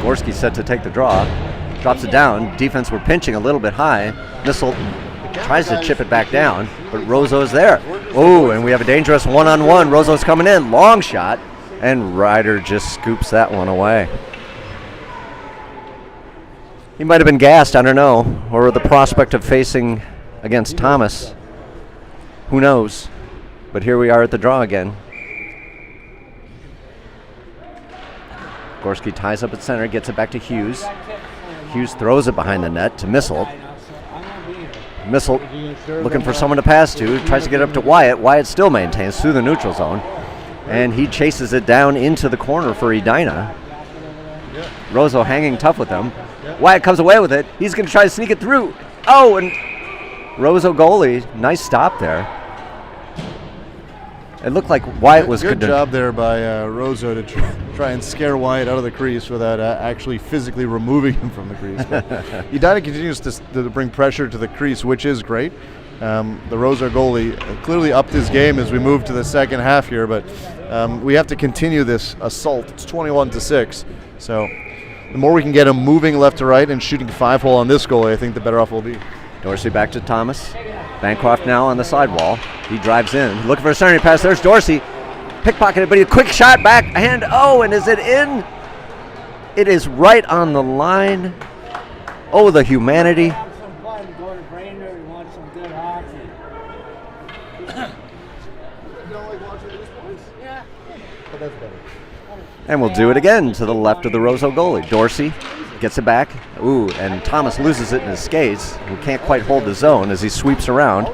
Gorski set to take the draw. Drops it down. Defense were pinching a little bit high. Missile tries to chip it back down, but Roseau's there. Oh, and we have a dangerous one-on-one. Roseau's coming in. Long shot, and Ryder just scoops that one away. He might have been gassed, I don't know, or the prospect of facing against Thomas. Who knows? But here we are at the draw again. Gorski ties up at center, gets it back to Hughes. Hughes throws it behind the net to Missile. Missile looking for someone to pass to, tries to get up to Wyatt. Wyatt still maintains through the neutral zone, and he chases it down into the corner for Edina. Roseau hanging tough with him. Wyatt comes away with it. He's going to try to sneak it through. Oh, and Roseau goalie, nice stop there. It looked like Wyatt was good job there by Roseau to try and scare Wyatt out of the crease without actually physically removing him from the crease. Edina continues to bring pressure to the crease, which is great. The Roseau goalie clearly upped his game as we move to the second half here, but we have to continue this assault. It's 21-6, so the more we can get him moving left to right and shooting 5-hole on this goalie, I think the better off we'll be. Dorsey back to Thomas. Bancroft now on the sidewall. He drives in, looking for a centering pass. There's Dorsey. Pickpocketed, but a quick shot backhand. Oh, and is it in? It is right on the line. Oh, the humanity. And we'll do it again to the left of the Roseau goalie. Dorsey gets it back. Ooh, and Thomas loses it in his skates. Who can't quite hold the zone as he sweeps around.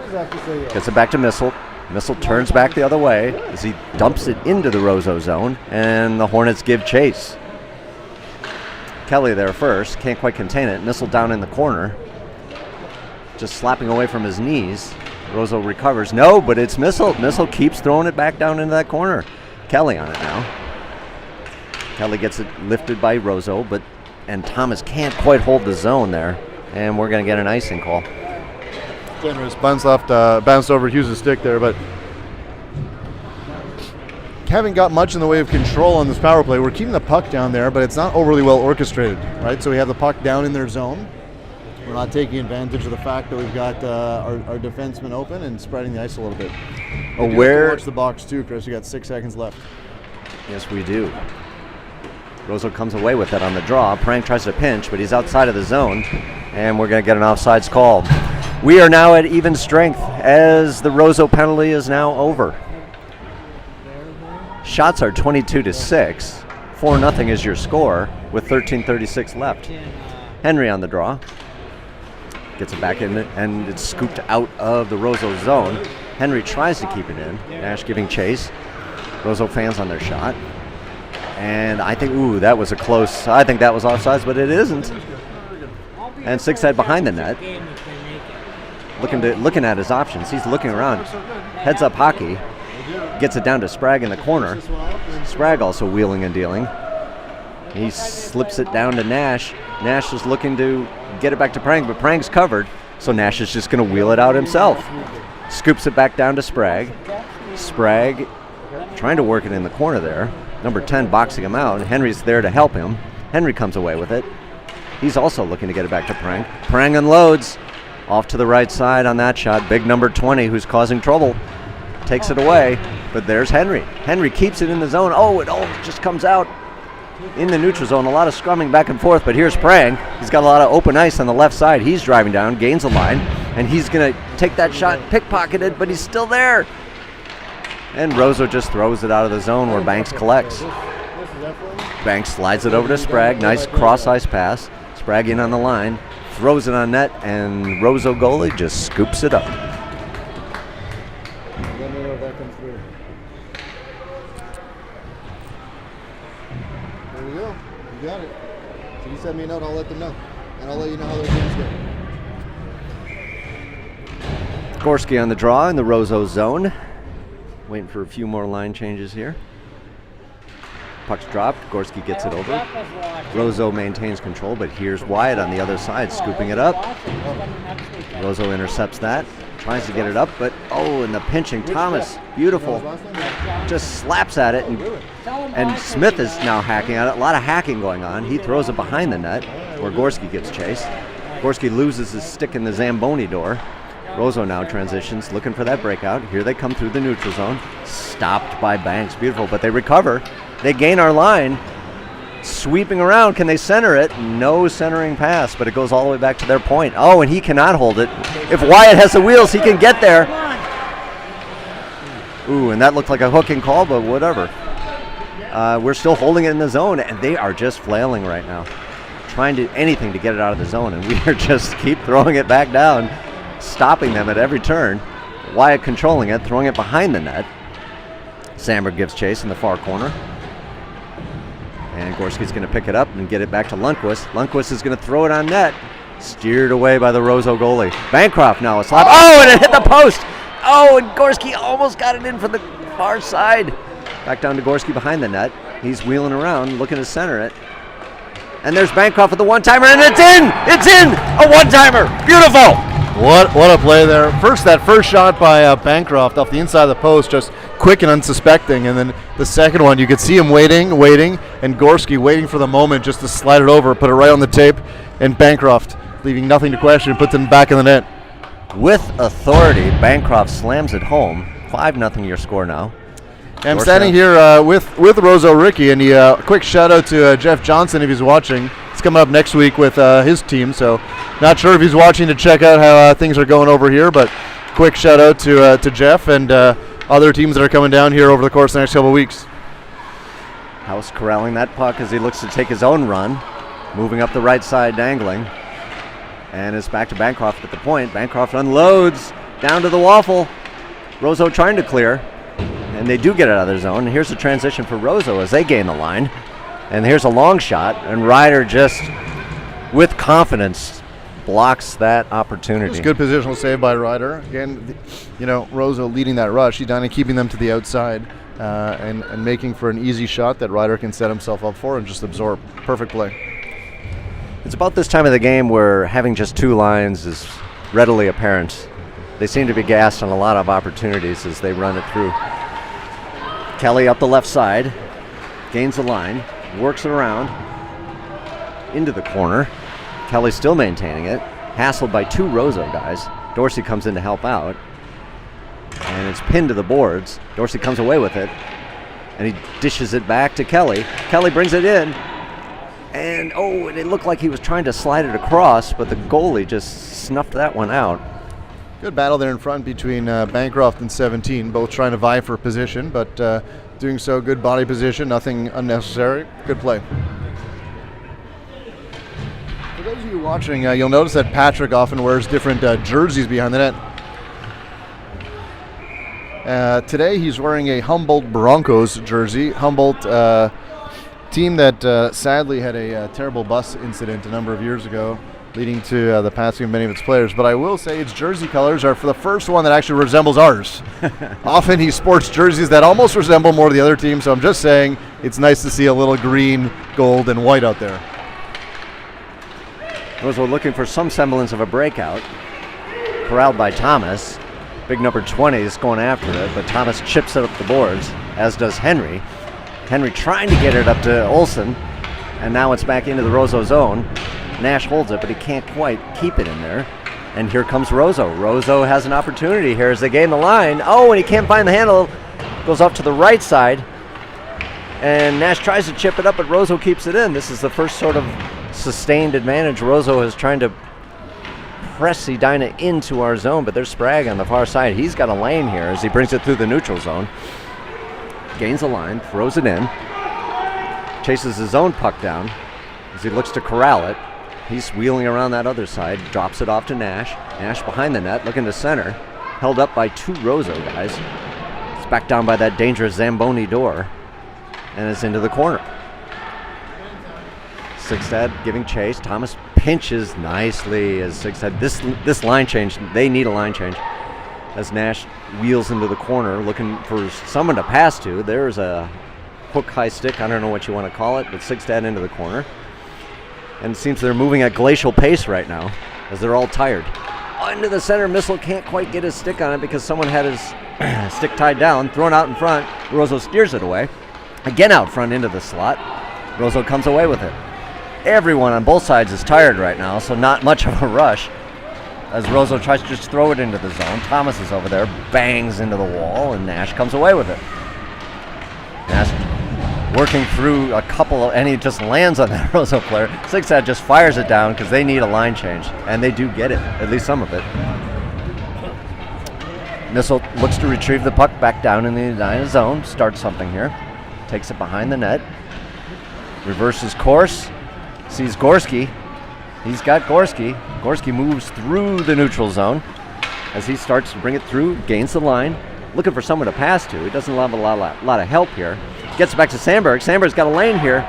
Gets it back to Missile. Missile turns back the other way as he dumps it into the Roseau zone, and the Hornets give chase. Kelly there first, can't quite contain it. Missile down in the corner, just slapping away from his knees. Roseau recovers. No, but it's Missile. Missile keeps throwing it back down into that corner. Kelly on it now. Kelly gets it lifted by Roseau, and Thomas can't quite hold the zone there, and we're going to get an icing call. Generous bounced over Hughes' stick there, but haven't got much in the way of control on this power play. We're keeping the puck down there, but it's not overly well orchestrated, right? So we have the puck down in their zone. We're not taking advantage of the fact that we've got our defenseman open and spreading the ice a little bit. We do have to watch the box too, Chris. We got 6 seconds left. Yes, we do. Roseau comes away with it on the draw. Prank tries to pinch, but he's outside of the zone, and we're going to get an offsides call. We are now at even strength as the Roseau penalty is now over. Shots are 22-6. 4-0 is your score with 13:36 left. Henry on the draw. Gets it back in, and it's scooped out of the Roseau zone. Henry tries to keep it in. Nash giving chase. Roseau fans on their shot. And I think, that was a close, I think that was offsides, but it isn't. And Sixhead behind the net. Looking at his options. He's looking around. Heads up hockey. Gets it down to Sprague in the corner. Sprague also wheeling and dealing. He slips it down to Nash. Nash is looking to get it back to Prang, but Prang's covered, so Nash is just going to wheel it out himself. Scoops it back down to Sprague. Sprague trying to work it in the corner there. Number 10 boxing him out. Henry's there to help him. Henry comes away with it. He's also looking to get it back to Prang. Prang unloads off to the right side on that shot. Big number 20 who's causing trouble takes it away, but there's Henry. Henry keeps it in the zone. It all just comes out in the neutral zone. A lot of scrumming back and forth, but here's Prang. He's got a lot of open ice on the left side. He's driving down, gains a line, and he's going to take that shot, pickpocketed, but he's still there. And Roseau just throws it out of the zone where Banks collects. Banks slides it over to Sprague. Nice cross-ice pass. Sprague in on the line, throws it on net, and Roseau goalie just scoops it up. Let me know if that comes through. There we go. You got it. So you send me a note, I'll let them know. And I'll let you know how those games go. Gorski on the draw in the Roseau zone. Waiting for a few more line changes here. Puck's dropped. Gorski gets it over. Roseau maintains control, but here's Wyatt on the other side, scooping it up. Roseau intercepts that. Tries to get it up, but and the pinching. Thomas, beautiful. Just slaps at it, and Smith is now hacking at it. A lot of hacking going on. He throws it behind the net, where Gorski gets chased. Gorski loses his stick in the Zamboni door. Roseau now transitions, looking for that breakout. Here they come through the neutral zone. Stopped by Banks. Beautiful, but they recover. They gain our line. Sweeping around. Can they center it? No centering pass, but it goes all the way back to their point. And he cannot hold it. If Wyatt has the wheels, he can get there. And that looked like a hooking call, but whatever. We're still holding it in the zone, and they are just flailing right now. Trying to anything to get it out of the zone, and we are just keep throwing it back down. Stopping them at every turn. Wyatt controlling it, throwing it behind the net. Sandberg gives chase in the far corner. And Gorski's going to pick it up and get it back to Lundqvist. Lundqvist is going to throw it on net. Steered away by the Roseau goalie. Bancroft now a slap. And it hit the post. And Gorski almost got it in from the far side. Back down to Gorski behind the net. He's wheeling around, looking to center it. And there's Bancroft with the one-timer, and it's in! It's in! A one-timer! Beautiful! What a play there. That first shot by Bancroft off the inside of the post, just quick and unsuspecting. And then the second one, you could see him waiting, and Gorski waiting for the moment just to slide it over, put it right on the tape, and Bancroft, leaving nothing to question, puts it back in the net. With authority, Bancroft slams it home. 5-0 your score now. I'm standing here with Roseau Ricky, and a quick shout out to Jeff Johnson if he's watching. He's coming up next week with his team, so not sure if he's watching to check out how things are going over here, but quick shout out to Jeff and other teams that are coming down here over the course of the next couple of weeks. House corralling that puck as he looks to take his own run, moving up the right side, dangling, and it's back to Bancroft at the point. Bancroft unloads down to the waffle. Roseau trying to clear. And they do get it out of their zone. And here's the transition for Roseau as they gain the line. And here's a long shot. And Ryder just, with confidence, blocks that opportunity. It's a good positional save by Ryder. Again, Roseau leading that rush. He's down and keeping them to the outside and making for an easy shot that Ryder can set himself up for and just absorb. Perfect play. It's about this time of the game where having just two lines is readily apparent. They seem to be gassed on a lot of opportunities as they run it through. Kelly up the left side, gains the line, works it around into the corner. Kelly still maintaining it. hassled by two Roseau guys. Dorsey comes in to help out, and it's pinned to the boards. Dorsey comes away with it, and he dishes it back to Kelly. Kelly brings it in, and it looked like he was trying to slide it across, but the goalie just snuffed that one out. Good battle there in front between Bancroft and 17, both trying to vie for position, but doing so, good body position, nothing unnecessary. Good play. For those of you watching, you'll notice that Patrick often wears different jerseys behind the net. Today he's wearing a Humboldt Broncos jersey. Humboldt, team that sadly had a terrible bus incident a number of years ago, leading to the passing of many of its players. But I will say its jersey colors are for the first one that actually resembles ours. Often he sports jerseys that almost resemble more of the other team, so I'm just saying it's nice to see a little green, gold, and white out there. Roseau looking for some semblance of a breakout. Corralled by Thomas. Big number 20 is going after it, but Thomas chips it up the boards, as does Henry. Henry trying to get it up to Olsen, and now it's back into the Roseau zone. Nash holds it, but he can't quite keep it in there. And here comes Roseau. Roseau has an opportunity here as they gain the line. And he can't find the handle. Goes off to the right side. And Nash tries to chip it up, but Roseau keeps it in. This is the first sort of sustained advantage Roseau is trying to press Edina into our zone, but there's Sprague on the far side. He's got a lane here as he brings it through the neutral zone. Gains the line, throws it in. Chases his own puck down as he looks to corral it. He's wheeling around that other side, drops it off to Nash. Nash behind the net, looking to center. Held up by two Roseau guys. It's back down by that dangerous Zamboni door. And it's into the corner. Sixstad giving chase. Thomas pinches nicely as Sixstad. This line change, they need a line change. As Nash wheels into the corner, looking for someone to pass to. There's a hook high stick, I don't know what you want to call it, but Sixstad into the corner. And it seems they're moving at glacial pace right now as they're all tired. Into the center, Missile can't quite get his stick on it because someone had his stick tied down, thrown out in front. Roseau steers it away. Again out front into the slot. Roseau comes away with it. Everyone on both sides is tired right now, so not much of a rush. As Roseau tries to just throw it into the zone. Thomas is over there, bangs into the wall, and Nash comes away with it. Nash working through a couple, and he just lands on that Roseau player. Sixstad just fires it down because they need a line change, and they do get it, at least some of it. Missile looks to retrieve the puck back down in the Edina zone, starts something here, takes it behind the net, reverses course, sees Gorski. He's got Gorski. Gorski moves through the neutral zone as he starts to bring it through, gains the line, looking for someone to pass to. He doesn't have a lot of help here. Gets it back to Sandberg. Sandberg's got a lane here.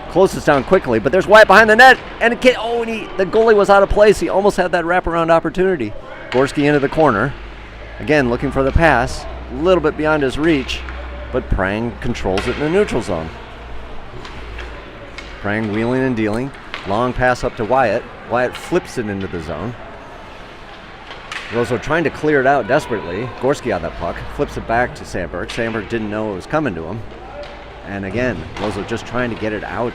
Closes down quickly, but there's Wyatt behind the net, and the goalie was out of place. He almost had that wraparound opportunity. Gorski into the corner. Again, looking for the pass. A little bit beyond his reach, but Prang controls it in the neutral zone. Prang wheeling and dealing. Long pass up to Wyatt. Wyatt flips it into the zone. Roseau trying to clear it out desperately. Gorski on that puck. Flips it back to Sandberg. Sandberg didn't know it was coming to him. And again, Roseau just trying to get it out.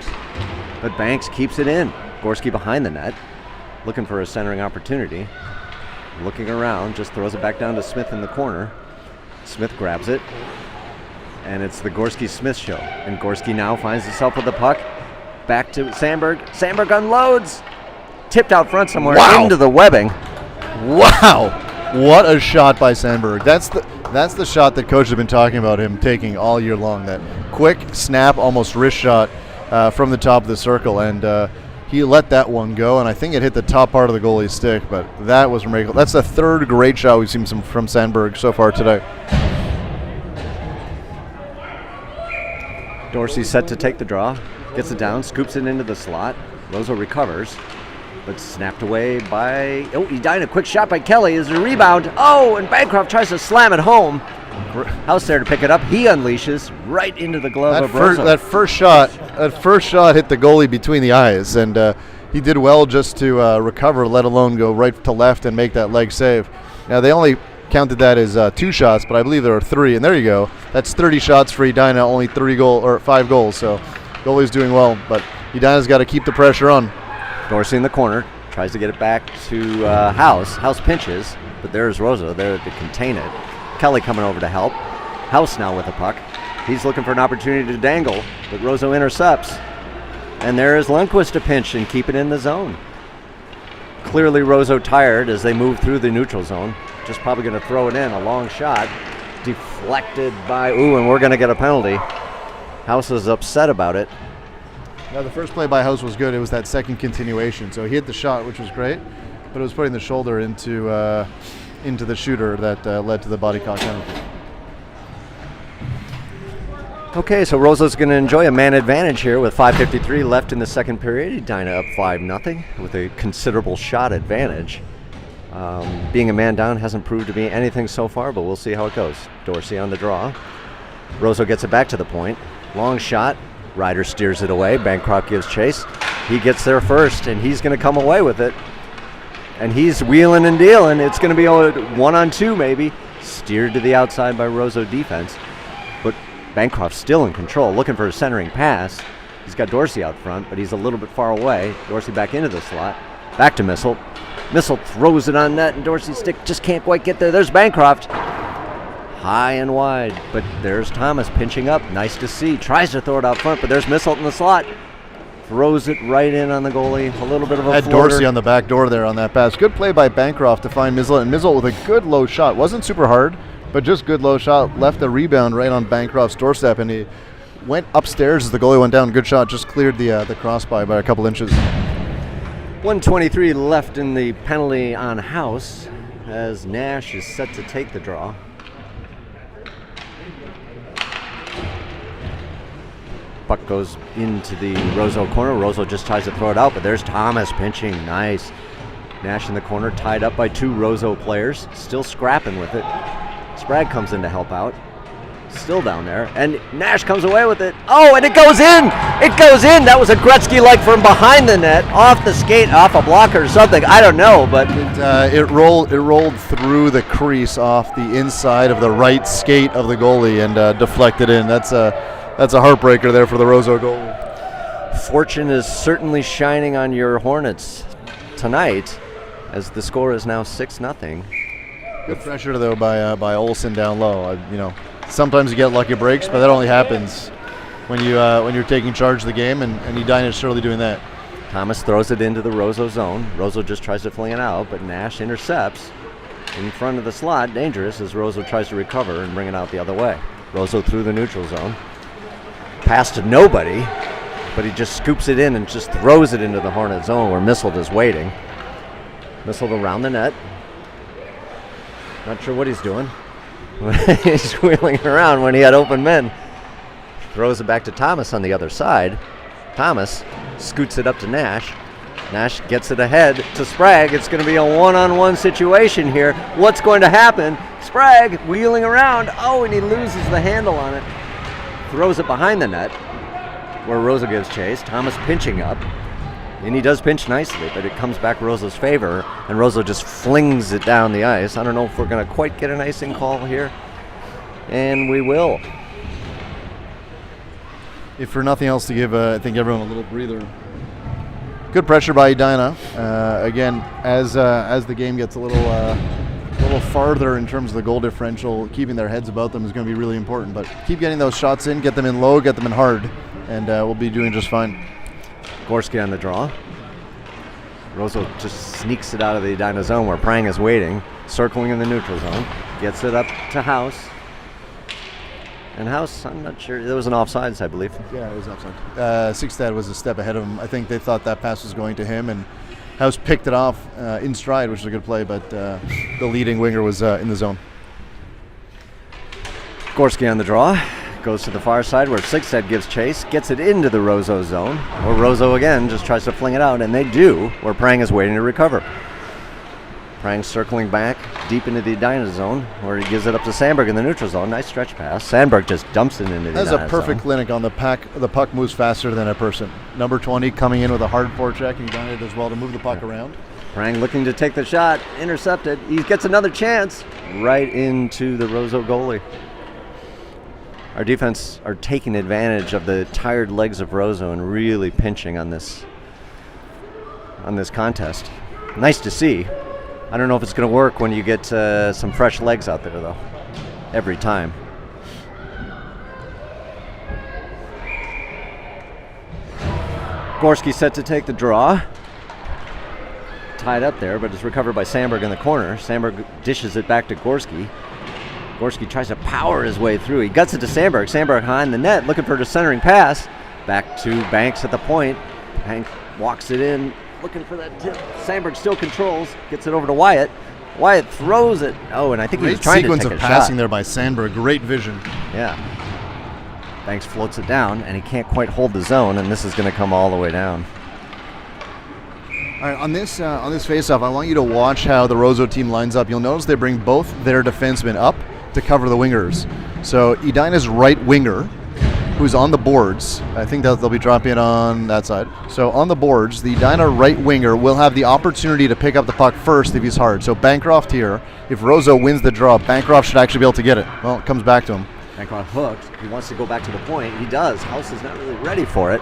But Banks keeps it in. Gorski behind the net. Looking for a centering opportunity. Looking around. Just throws it back down to Smith in the corner. Smith grabs it. And it's the Gorski-Smith show. And Gorski now finds himself with the puck. Back to Sandberg. Sandberg unloads. Tipped out front somewhere into the webbing. Wow, what a shot by Sandberg. That's the shot that coach has been talking about him taking all year long. That quick snap, almost wrist shot from the top of the circle, and he let that one go, and I think it hit the top part of the goalie's stick, but that was remarkable. That's the third great shot we've seen from Sandberg so far today. Dorsey set to take the draw. Gets it down, scoops it into the slot. Roseau recovers. But snapped away by... Edina, quick shot by Kelly. Is a rebound. And Bancroft tries to slam it home. House there to pick it up. He unleashes right into the glove of Roseau. That first shot hit the goalie between the eyes, and he did well just to recover, let alone go right to left and make that leg save. Now, they only counted that as 2 shots, but I believe there are 3, and there you go. That's 30 shots for Edina, only 5 goals, so goalie's doing well, but Edina's got to keep the pressure on. Dorsey in the corner, Tries to get it back to House. House pinches, but there's Roseau there to contain it. Kelly coming over to help. House now with the puck. He's looking for an opportunity to dangle, but Roseau intercepts. And there is Lundqvist to pinch and keep it in the zone. Clearly Roseau tired as they move through the neutral zone. Just probably going to throw it in. A long shot. Deflected by, and we're going to get a penalty. House is upset about it. Now, the first play by House was good. It was that second continuation. So he hit the shot, which was great, but it was putting the shoulder into the shooter that led to the body contact penalty. Okay, so Roseau's going to enjoy a man advantage here with 5:53 left in the second period. Edina up 5-0 with a considerable shot advantage. Being a man down hasn't proved to be anything so far, but we'll see how it goes. Dorsey on the draw. Roseau gets it back to the point. Long shot. Ryder steers it away. Bancroft gives chase. He gets there first, and he's going to come away with it. And he's wheeling and dealing. It's going to be a 1-on-2 maybe. Steered to the outside by Roseau defense. But Bancroft's still in control, looking for a centering pass. He's got Dorsey out front, but he's a little bit far away. Dorsey back into the slot. Back to Missile. Missile throws it on net, and Dorsey's stick just can't quite get there. There's Bancroft. High and wide, but there's Thomas pinching up. Nice to see. Tries to throw it out front, but there's Missile in the slot. Throws it right in on the goalie. A little bit of a Had floater. Dorsey on the back door there on that pass. Good play by Bancroft to find Mizzle, and Mizzle with a good low shot. Wasn't super hard, but just good low shot. Left the rebound right on Bancroft's doorstep, and he went upstairs as the goalie went down. Good shot. Just cleared the crossbar by a couple inches. 1:23 left in the penalty on House as Nash is set to take the draw. Puck goes into the Roseau corner. Roseau just tries to throw it out, but there's Thomas pinching. Nice. Nash in the corner, tied up by two Roseau players. Still scrapping with it. Sprague comes in to help out. Still down there. And Nash comes away with it. Oh, and it goes in! It goes in! That was a Gretzky-like from behind the net, off the skate, off a blocker or something. I don't know, but It rolled through the crease off the inside of the right skate of the goalie and deflected in. That's a heartbreaker there for the Roseau goalie. fortune is certainly shining on your Hornets tonight as the score is now 6-0. Good pressure though by Olsen down low. Sometimes you get lucky breaks, but that only happens when you're taking charge of the game, and Edina is surely doing that. Thomas throws it into the Roseau zone. Roseau just tries to fling it out, but Nash intercepts in front of the slot. Dangerous as Roseau tries to recover and bring it out the other way. Roseau through the neutral zone. Pass to nobody, but he just scoops it in and just throws it into the Hornet zone where Misselt is waiting. Misselt around the net. Not sure what he's doing. He's wheeling around when he had open men. Throws it back to Thomas on the other side. Thomas scoots it up to Nash. Nash gets it ahead to Sprague. It's going to be a one-on-one situation here. What's going to happen? Sprague wheeling around. Oh, and he loses the handle on it. Throws it behind the net where Roseau gives chase. Thomas pinching up. And he does pinch nicely, but it comes back Roseau's favor, and Roseau just flings it down the ice. I don't know if we're going to quite get an icing call here, and we will. If for nothing else, to give I think everyone a little breather. Good pressure by Edina. Again, as the game gets a little farther in terms of the goal differential, keeping their heads about them is going to be really important. But keep getting those shots in, get them in low, get them in hard, and we'll be doing just fine. Gorski on the draw. Roseau just sneaks it out of the Edina zone where Prang is waiting, circling in the neutral zone. Gets it up to House. And House, I'm not sure. There was an offsides, I believe. Yeah, it was offside. Sixstad was a step ahead of him. I think they thought that pass was going to him, and House picked it off in stride, which was a good play, but the leading winger was in the zone. Gorski on the draw. Goes to the far side where Sixstad gives chase, gets it into the Roseau zone, where Roseau again just tries to fling it out, and they do, where Prang is waiting to recover. Prang circling back deep into the Edina zone, where he gives it up to Sandberg in the neutral zone. Nice stretch pass. Sandberg just dumps it into the That's Edina a perfect zone. clinic on the puck. The puck moves faster than a person. Number 20 coming in with a hard forecheck, and Edina does well to move the puck around. Prang looking to take the shot, intercepted. He gets another chance right into the Roseau goalie. Our defense are taking advantage of the tired legs of Roseau and really pinching on this contest. Nice to see. I don't know if it's going to work when you get some fresh legs out there, though, every time. Gorski set to take the draw. Tied up there, but it's recovered by Sandberg in the corner. Sandberg dishes it back to Gorski. Gorski tries to power his way through. He guts it to Sandberg. Sandberg behind the net, looking for the centering pass. Back to Banks at the point. Banks walks it in, looking for that tip. Sandberg still controls, gets it over to Wyatt. Wyatt throws it. Oh, and I think he was trying to take a shot. Great sequence of passing there by Sandberg. Great vision. Yeah. Banks floats it down, and he can't quite hold the zone, and this is going to come all the way down. All right, on this face-off, I want you to watch how the Roseau team lines up. You'll notice they bring both their defensemen up to cover the wingers. So Edina's right winger, who's on the boards, I think that they'll be dropping it on that side. So on the boards, the Edina right winger will have the opportunity to pick up the puck first if he's hard. So Bancroft here, if Roseau wins the draw, Bancroft should actually be able to get it. Well, it comes back to him. Bancroft hooked. He wants to go back to the point. He does. House is not really ready for it.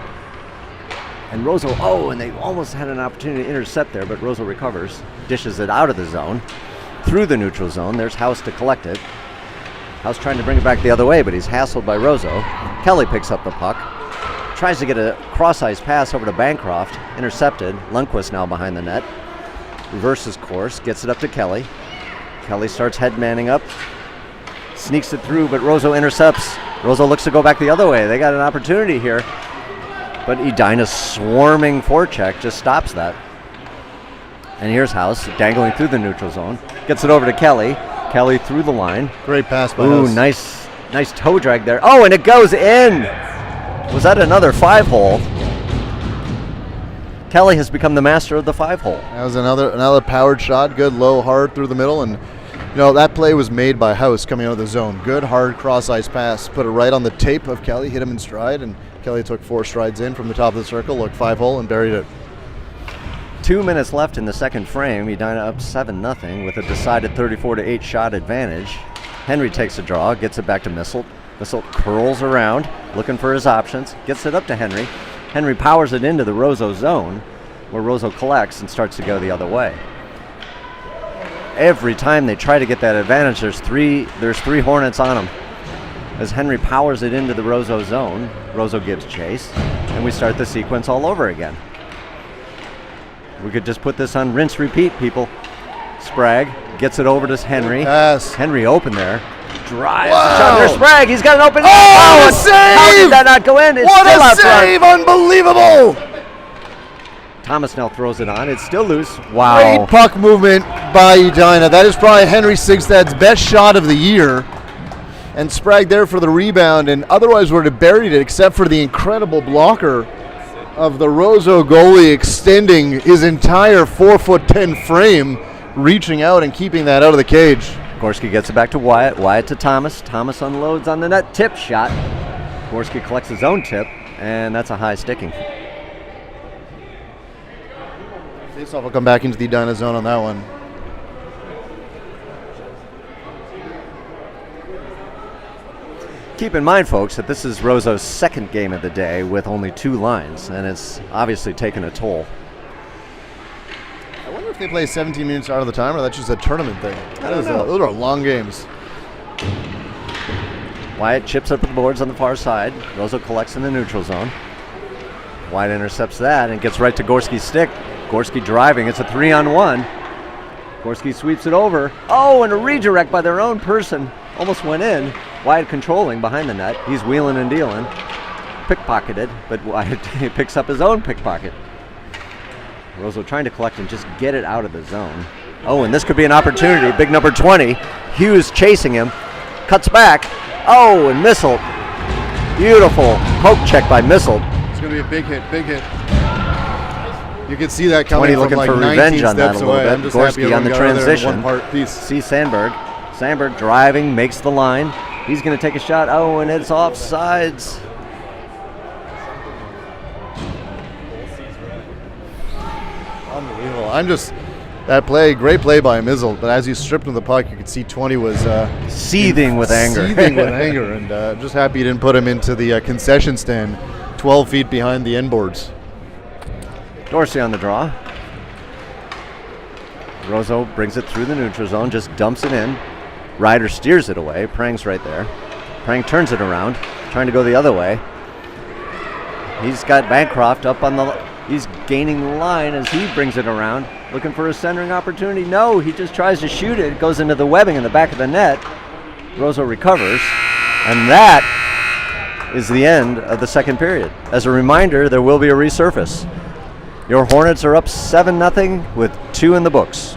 And Roseau, and they almost had an opportunity to intercept there, but Roseau recovers, dishes it out of the zone, through the neutral zone. There's House to collect it. House trying to bring it back the other way, but he's hassled by Roseau. Kelly picks up the puck, tries to get a cross-ice pass over to Bancroft, intercepted. Lundqvist now behind the net, reverses course, gets it up to Kelly. Kelly starts head-manning up, sneaks it through, but Roseau intercepts. Roseau looks to go back the other way. They got an opportunity here. But Edina's swarming forecheck just stops that. And here's House dangling through the neutral zone. Gets it over to Kelly. Kelly through the line. Great pass by House. Nice toe drag there. Oh, and it goes in. Was that another 5-hole? Kelly has become the master of the 5-hole. That was another powered shot. Good low, hard through the middle. And, that play was made by House coming out of the zone. Good, hard cross-ice pass. Put it right on the tape of Kelly. Hit him in stride. And Kelly took 4 strides in from the top of the circle, looked 5-hole, and buried it. 2 minutes left in the second frame. Edina up 7-0 with a decided 34-8 shot advantage. Henry takes a draw, gets it back to Misselt. Misselt curls around, looking for his options, gets it up to Henry. Henry powers it into the Roseau zone, where Roseau collects and starts to go the other way. Every time they try to get that advantage, there's three Hornets on them. As Henry powers it into the Roseau zone, Roseau gives chase, and we start the sequence all over again. We could just put this on rinse repeat, people. Sprague gets it over to Henry. Yes. Henry open there. Drives Wow. the shot. There's Sprague. He's got an open. Oh, a save! How did that not go in? It's What still a out front. save! Unbelievable! Thomas now throws it on. It's still loose. Wow. Great puck movement by Edina. That is probably Henry Sigstad's best shot of the year. And Sprague there for the rebound, and otherwise would have buried it except for the incredible blocker of the Roseau goalie extending his entire 4'10" frame, reaching out and keeping that out of the cage. Gorski gets it back to Wyatt. Wyatt to Thomas. Thomas unloads on the net. Tip shot. Gorski collects his own tip, and that's a high sticking. Faceoff will come back into the Edina zone on that one. Keep in mind, folks, that this is Roseau's second game of the day with only 2 lines, and it's obviously taken a toll. I wonder if they play 17 minutes out of the time, or that's just a tournament thing. Those are long games. Wyatt chips up the boards on the far side. Roseau collects in the neutral zone. Wyatt intercepts that and gets right to Gorski's stick. Gorski driving. It's a 3-on-1. Gorski sweeps it over. Oh, and a redirect by their own person. Almost went in. Wyatt controlling behind the net. He's wheeling and dealing. Pickpocketed, but Wyatt picks up his own pickpocket. Roseau trying to collect and just get it out of the zone. Oh, and this could be an opportunity. Big number 20. Hughes chasing him. Cuts back. Oh, and Misselt. Beautiful poke check by Misselt. It's going to be a big hit, big hit. You can see that coming 20 from looking like for 19 revenge on that steps a little away. bit. I'm just happy Gorski on the got out of there in transition. one part piece. See Sandberg. Sandberg driving, makes the line. He's going to take a shot. Oh, and it's offsides. Unbelievable. That play, great play by Mizzle, but as he stripped him the puck, you could see 20 was seething with anger. Seething with anger, and just happy he didn't put him into the concession stand 12 feet behind the end boards. Dorsey on the draw. Roseau brings it through the neutral zone, just dumps it in. Ryder steers it away. Prang's right there. Prang turns it around, trying to go the other way. He's got Bancroft up on the... He's gaining the line as he brings it around, looking for a centering opportunity. No, he just tries to shoot it. It goes into the webbing in the back of the net. Roseau recovers, and that is the end of the second period. As a reminder, there will be a resurface. Your Hornets are up 7-0 with 2 in the books.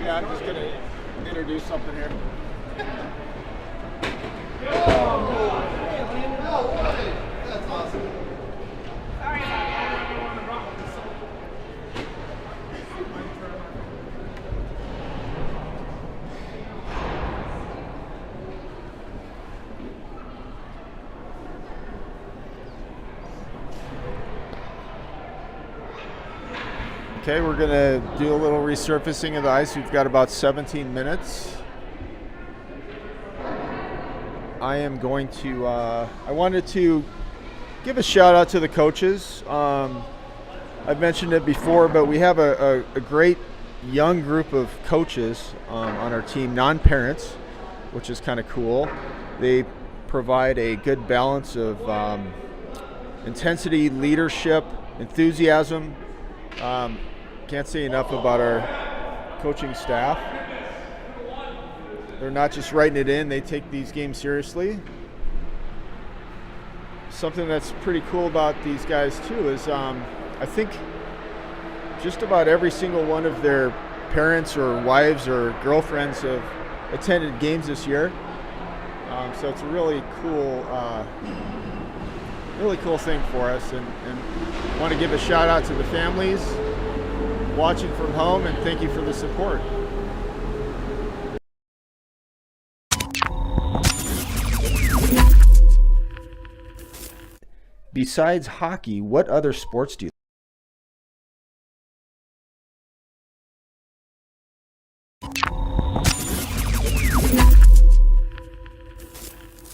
Yeah, I'm just going to introduce something here. That's awesome. Okay, we're going to do a little resurfacing of the ice. We've got about 17 minutes. I am going to, I wanted to give a shout out to the coaches. I've mentioned it before, but we have a great young group of coaches on our team, non-parents, which is kind of cool. They provide a good balance of intensity, leadership, enthusiasm. Can't say enough about our coaching staff. They're not just writing it in, they take these games seriously. Something that's pretty cool about these guys too is I think just about every single one of their parents or wives or girlfriends have attended games this year. So it's a really cool thing for us, and I want to give a shout out to the families watching from home, and thank you for the support. Besides hockey, what other sports do you?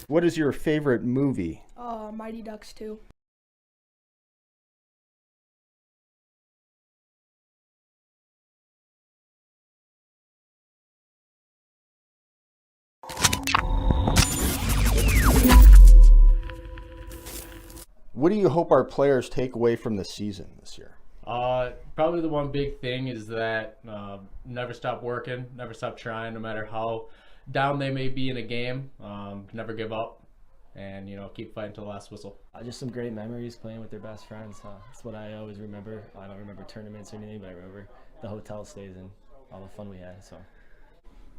What is your favorite movie? Mighty Ducks 2. What do you hope our players take away from the season this year? Probably the one big thing is that never stop working, never stop trying, no matter how down they may be in a game. Never give up, and keep fighting till the last whistle. Just some great memories playing with their best friends. That's what I always remember. I don't remember tournaments or anything, but I remember the hotel stays and all the fun we had. So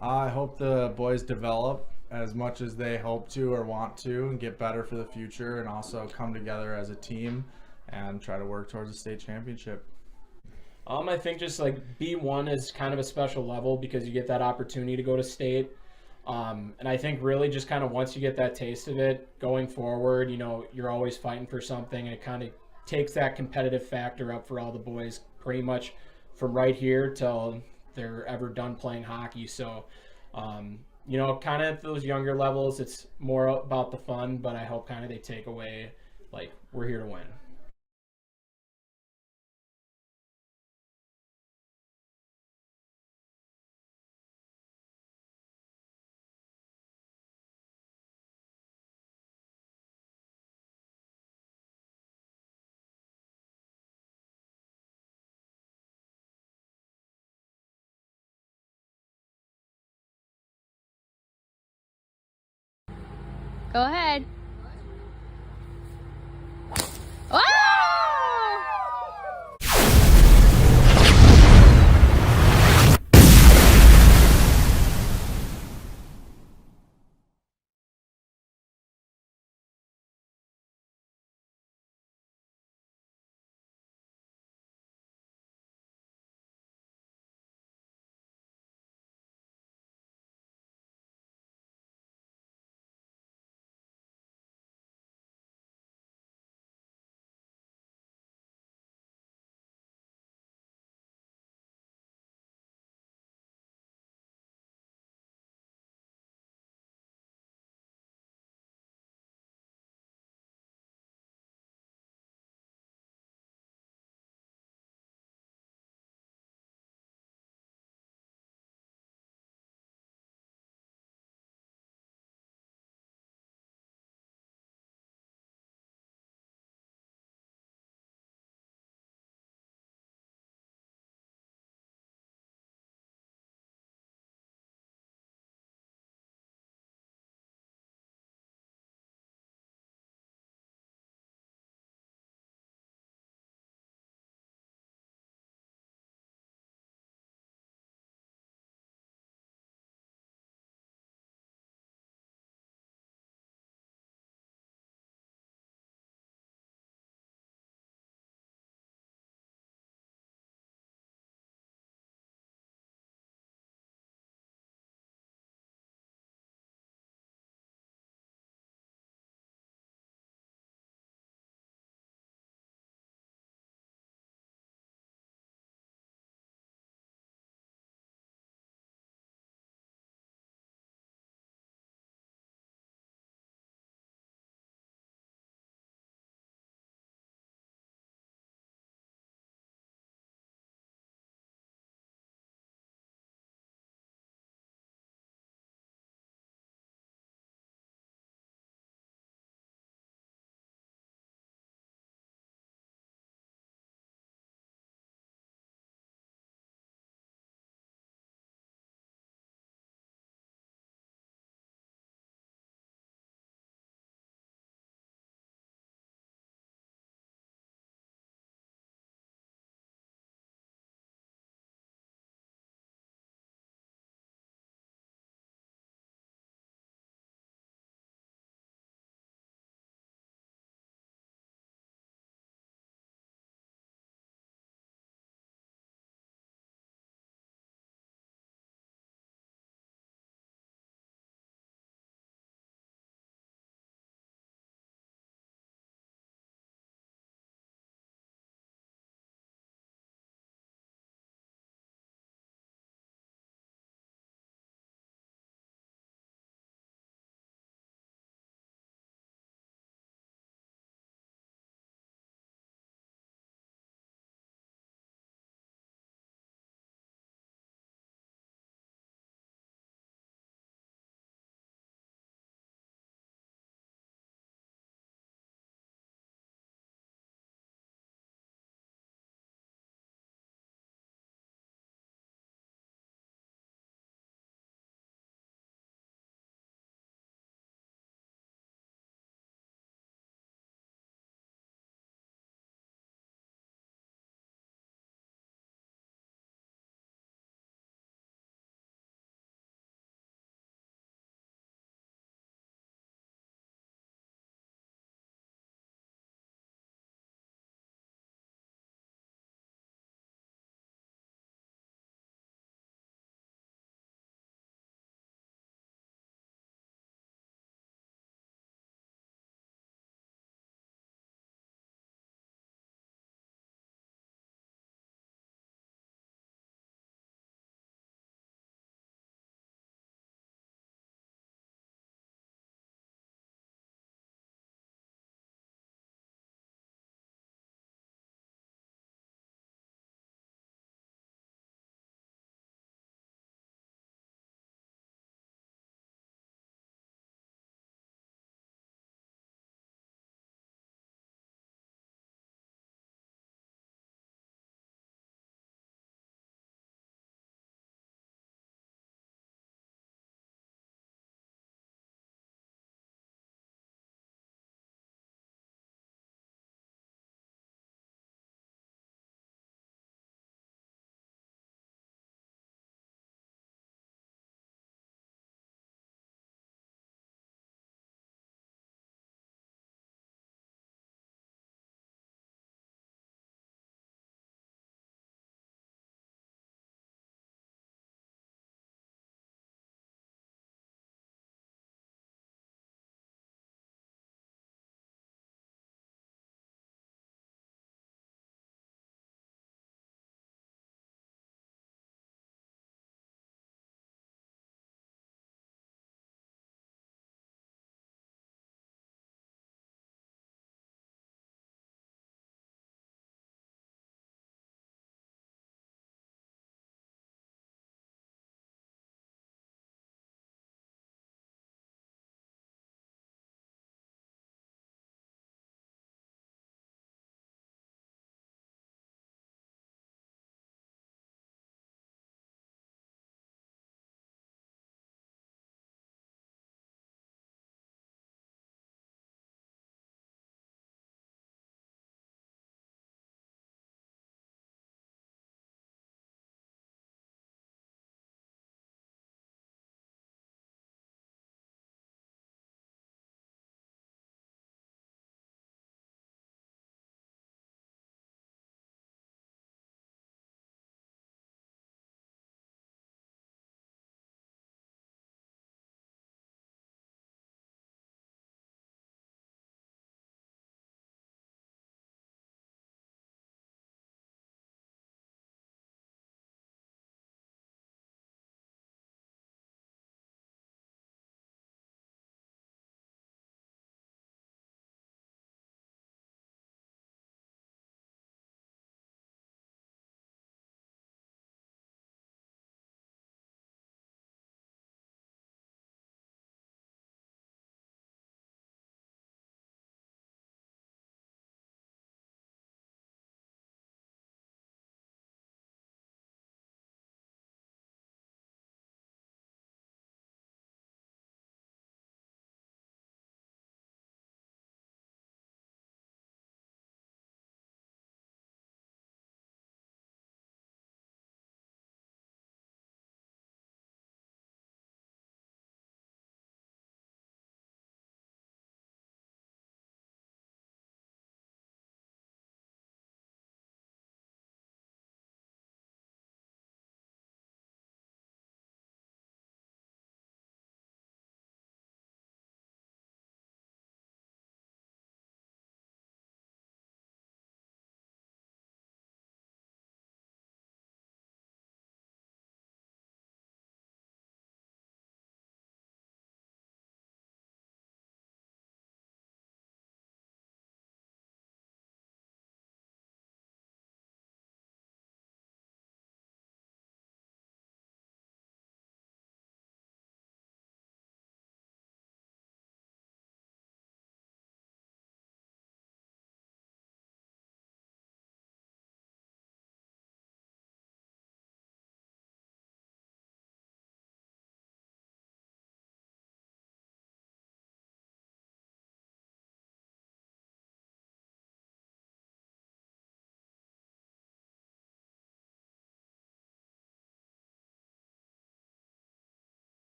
I hope the boys develop as much as they hope to or want to and get better for the future, and also come together as a team and try to work towards a state championship. I think just like B1 is kind of a special level because you get that opportunity to go to state. And I think really just kind of once you get that taste of it going forward, you're always fighting for something, and it kind of takes that competitive factor up for all the boys pretty much from right here till they're ever done playing hockey. So, kind of at those younger levels, it's more about the fun, but I hope kind of they take away, like, we're here to win. Go ahead.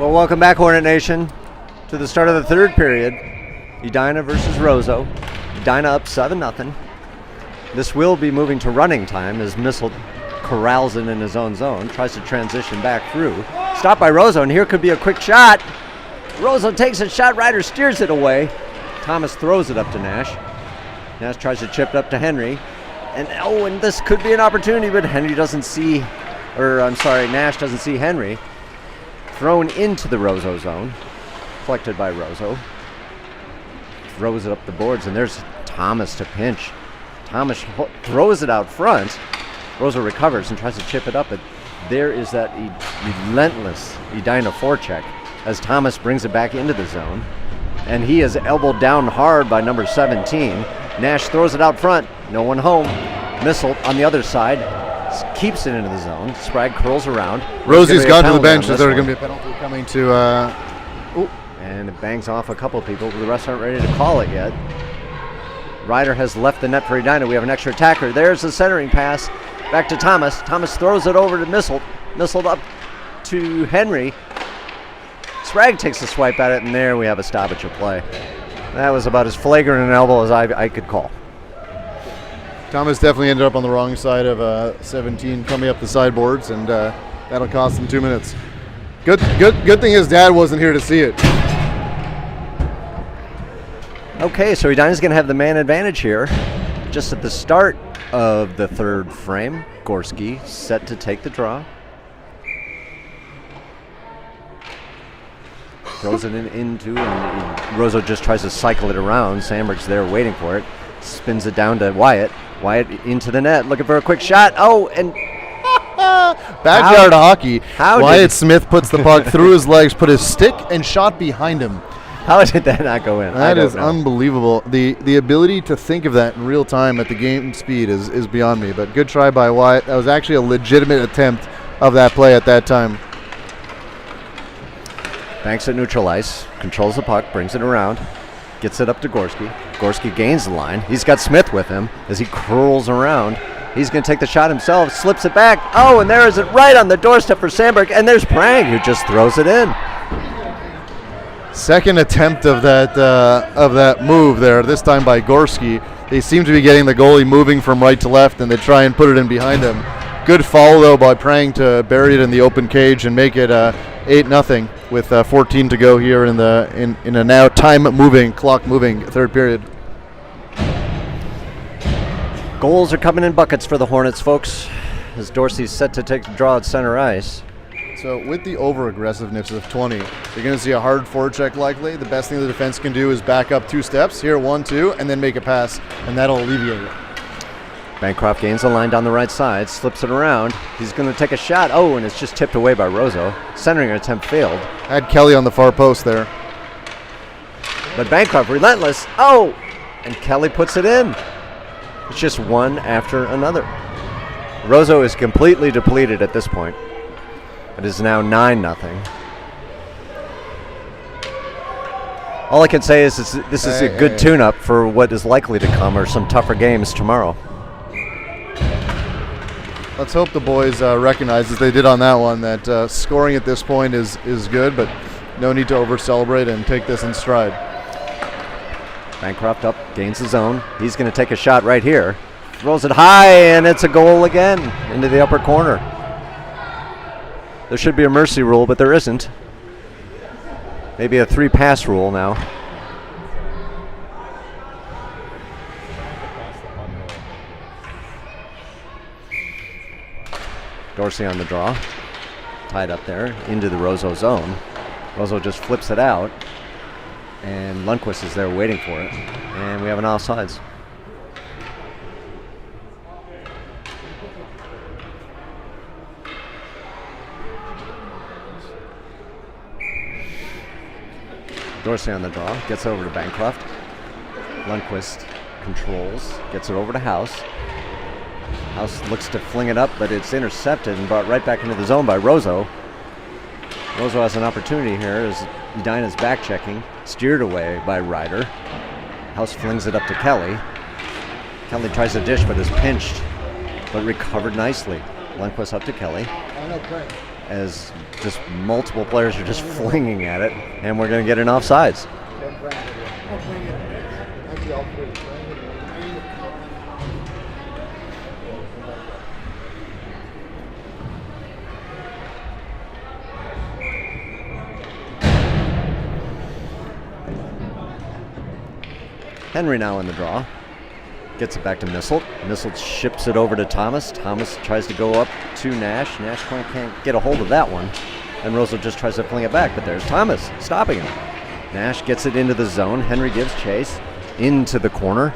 Well, welcome back, Hornet Nation, to the start of the third period. Edina versus Roseau. Edina up 7-0. This will be moving to running time as Missile corrals it in his own zone, tries to transition back through. Stopped by Roseau, and here could be a quick shot. Roseau takes a shot, Ryder steers it away. Thomas throws it up to Nash. Nash tries to chip it up to Henry. And this could be an opportunity, but Nash doesn't see Henry. Thrown into the Roseau zone. Collected by Roseau. Throws it up the boards, and there's Thomas to pinch. Thomas throws it out front. Roseau recovers and tries to chip it up, but there is that relentless Edina forecheck as Thomas brings it back into the zone. And he is elbowed down hard by number 17. Nash throws it out front. No one home. Missile on the other side. Keeps it into the zone. Sprague curls around. Rosie's gone to the bench. Is there going to be a penalty coming to... And it bangs off a couple of people, but the rest aren't ready to call it yet. Ryder has left the net for Edina. We have an extra attacker. There's the centering pass. Back to Thomas. Thomas throws it over to Missile. Missile up to Henry. Sprague takes a swipe at it, and there we have a stoppage of play. That was about as flagrant an elbow as I could call. Thomas definitely ended up on the wrong side of 17 coming up the sideboards, and that'll cost him 2 minutes. Good thing his dad wasn't here to see it. Okay, so Edina's going to have the man advantage here. Just at the start of the third frame, Gorski set to take the draw. Throws it into, and Roseau just tries to cycle it around. Sandberg's there waiting for it. Spins it down to Wyatt. Wyatt into the net, looking for a quick shot. Oh, and backyard hockey. Wyatt Smith puts the puck through his legs, put his stick and shot behind him. How did that not go in? That is unbelievable. The ability to think of that in real time at the game speed is beyond me. But good try by Wyatt. That was actually a legitimate attempt of that play at that time. Banks at neutral ice, controls the puck, brings it around, gets it up to Gorski. Gorski gains the line. He's got Smith with him as he curls around. He's going to take the shot himself, slips it back. Oh, and there is it right on the doorstep for Sandberg. And there's Prang who just throws it in. Second attempt of that move there, this time by Gorski. They seem to be getting the goalie moving from right to left, and they try and put it in behind him. Good follow, though, by Prang to bury it in the open cage and make it 8-0 with 14 to go here in a now clock moving third period. Goals are coming in buckets for the Hornets, folks, as Dorsey's set to take the draw at center ice. So with the over-aggressiveness of 20, you're going to see a hard forecheck likely. The best thing the defense can do is back up 2 steps. Here, 1, 2, and then make a pass, and that'll alleviate it. Bancroft gains the line down the right side, slips it around. He's going to take a shot. Oh, and it's just tipped away by Roseau. Centering attempt failed. Had Kelly on the far post there. But Bancroft relentless. Oh, and Kelly puts it in. It's just one after another. Roseau is completely depleted at this point. It is now 9-0. All I can say is this is a good tune-up for what is likely to come or some tougher games tomorrow. Let's hope the boys recognize, as they did on that one, that scoring at this point is good, but no need to over-celebrate and take this in stride. Bancroft up, gains the zone. He's going to take a shot right here. Throws it high, and it's a goal again into the upper corner. There should be a mercy rule, but there isn't. Maybe a 3-pass rule now. Dorsey on the draw. Tied up there into the Roseau zone. Roseau just flips it out. And Lundqvist is there waiting for it. And we have an offsides. Dorsey on the draw, gets over to Bancroft. Lundqvist controls, gets it over to House. House looks to fling it up, but it's intercepted and brought right back into the zone by Roseau. Roseau has an opportunity here as Edina's back checking, steered away by Ryder. House flings it up to Kelly. Kelly tries to dish, but is pinched, but recovered nicely. Lundqvist up to Kelly. as just multiple players are just flinging at it, and we're going to get an offsides. Henry now in the draw. Gets it back to Misselt. Misselt ships it over to Thomas. Thomas tries to go up to Nash. Nash can't get a hold of that one. And Roseau just tries to fling it back, but there's Thomas stopping him. Nash gets it into the zone. Henry gives chase into the corner.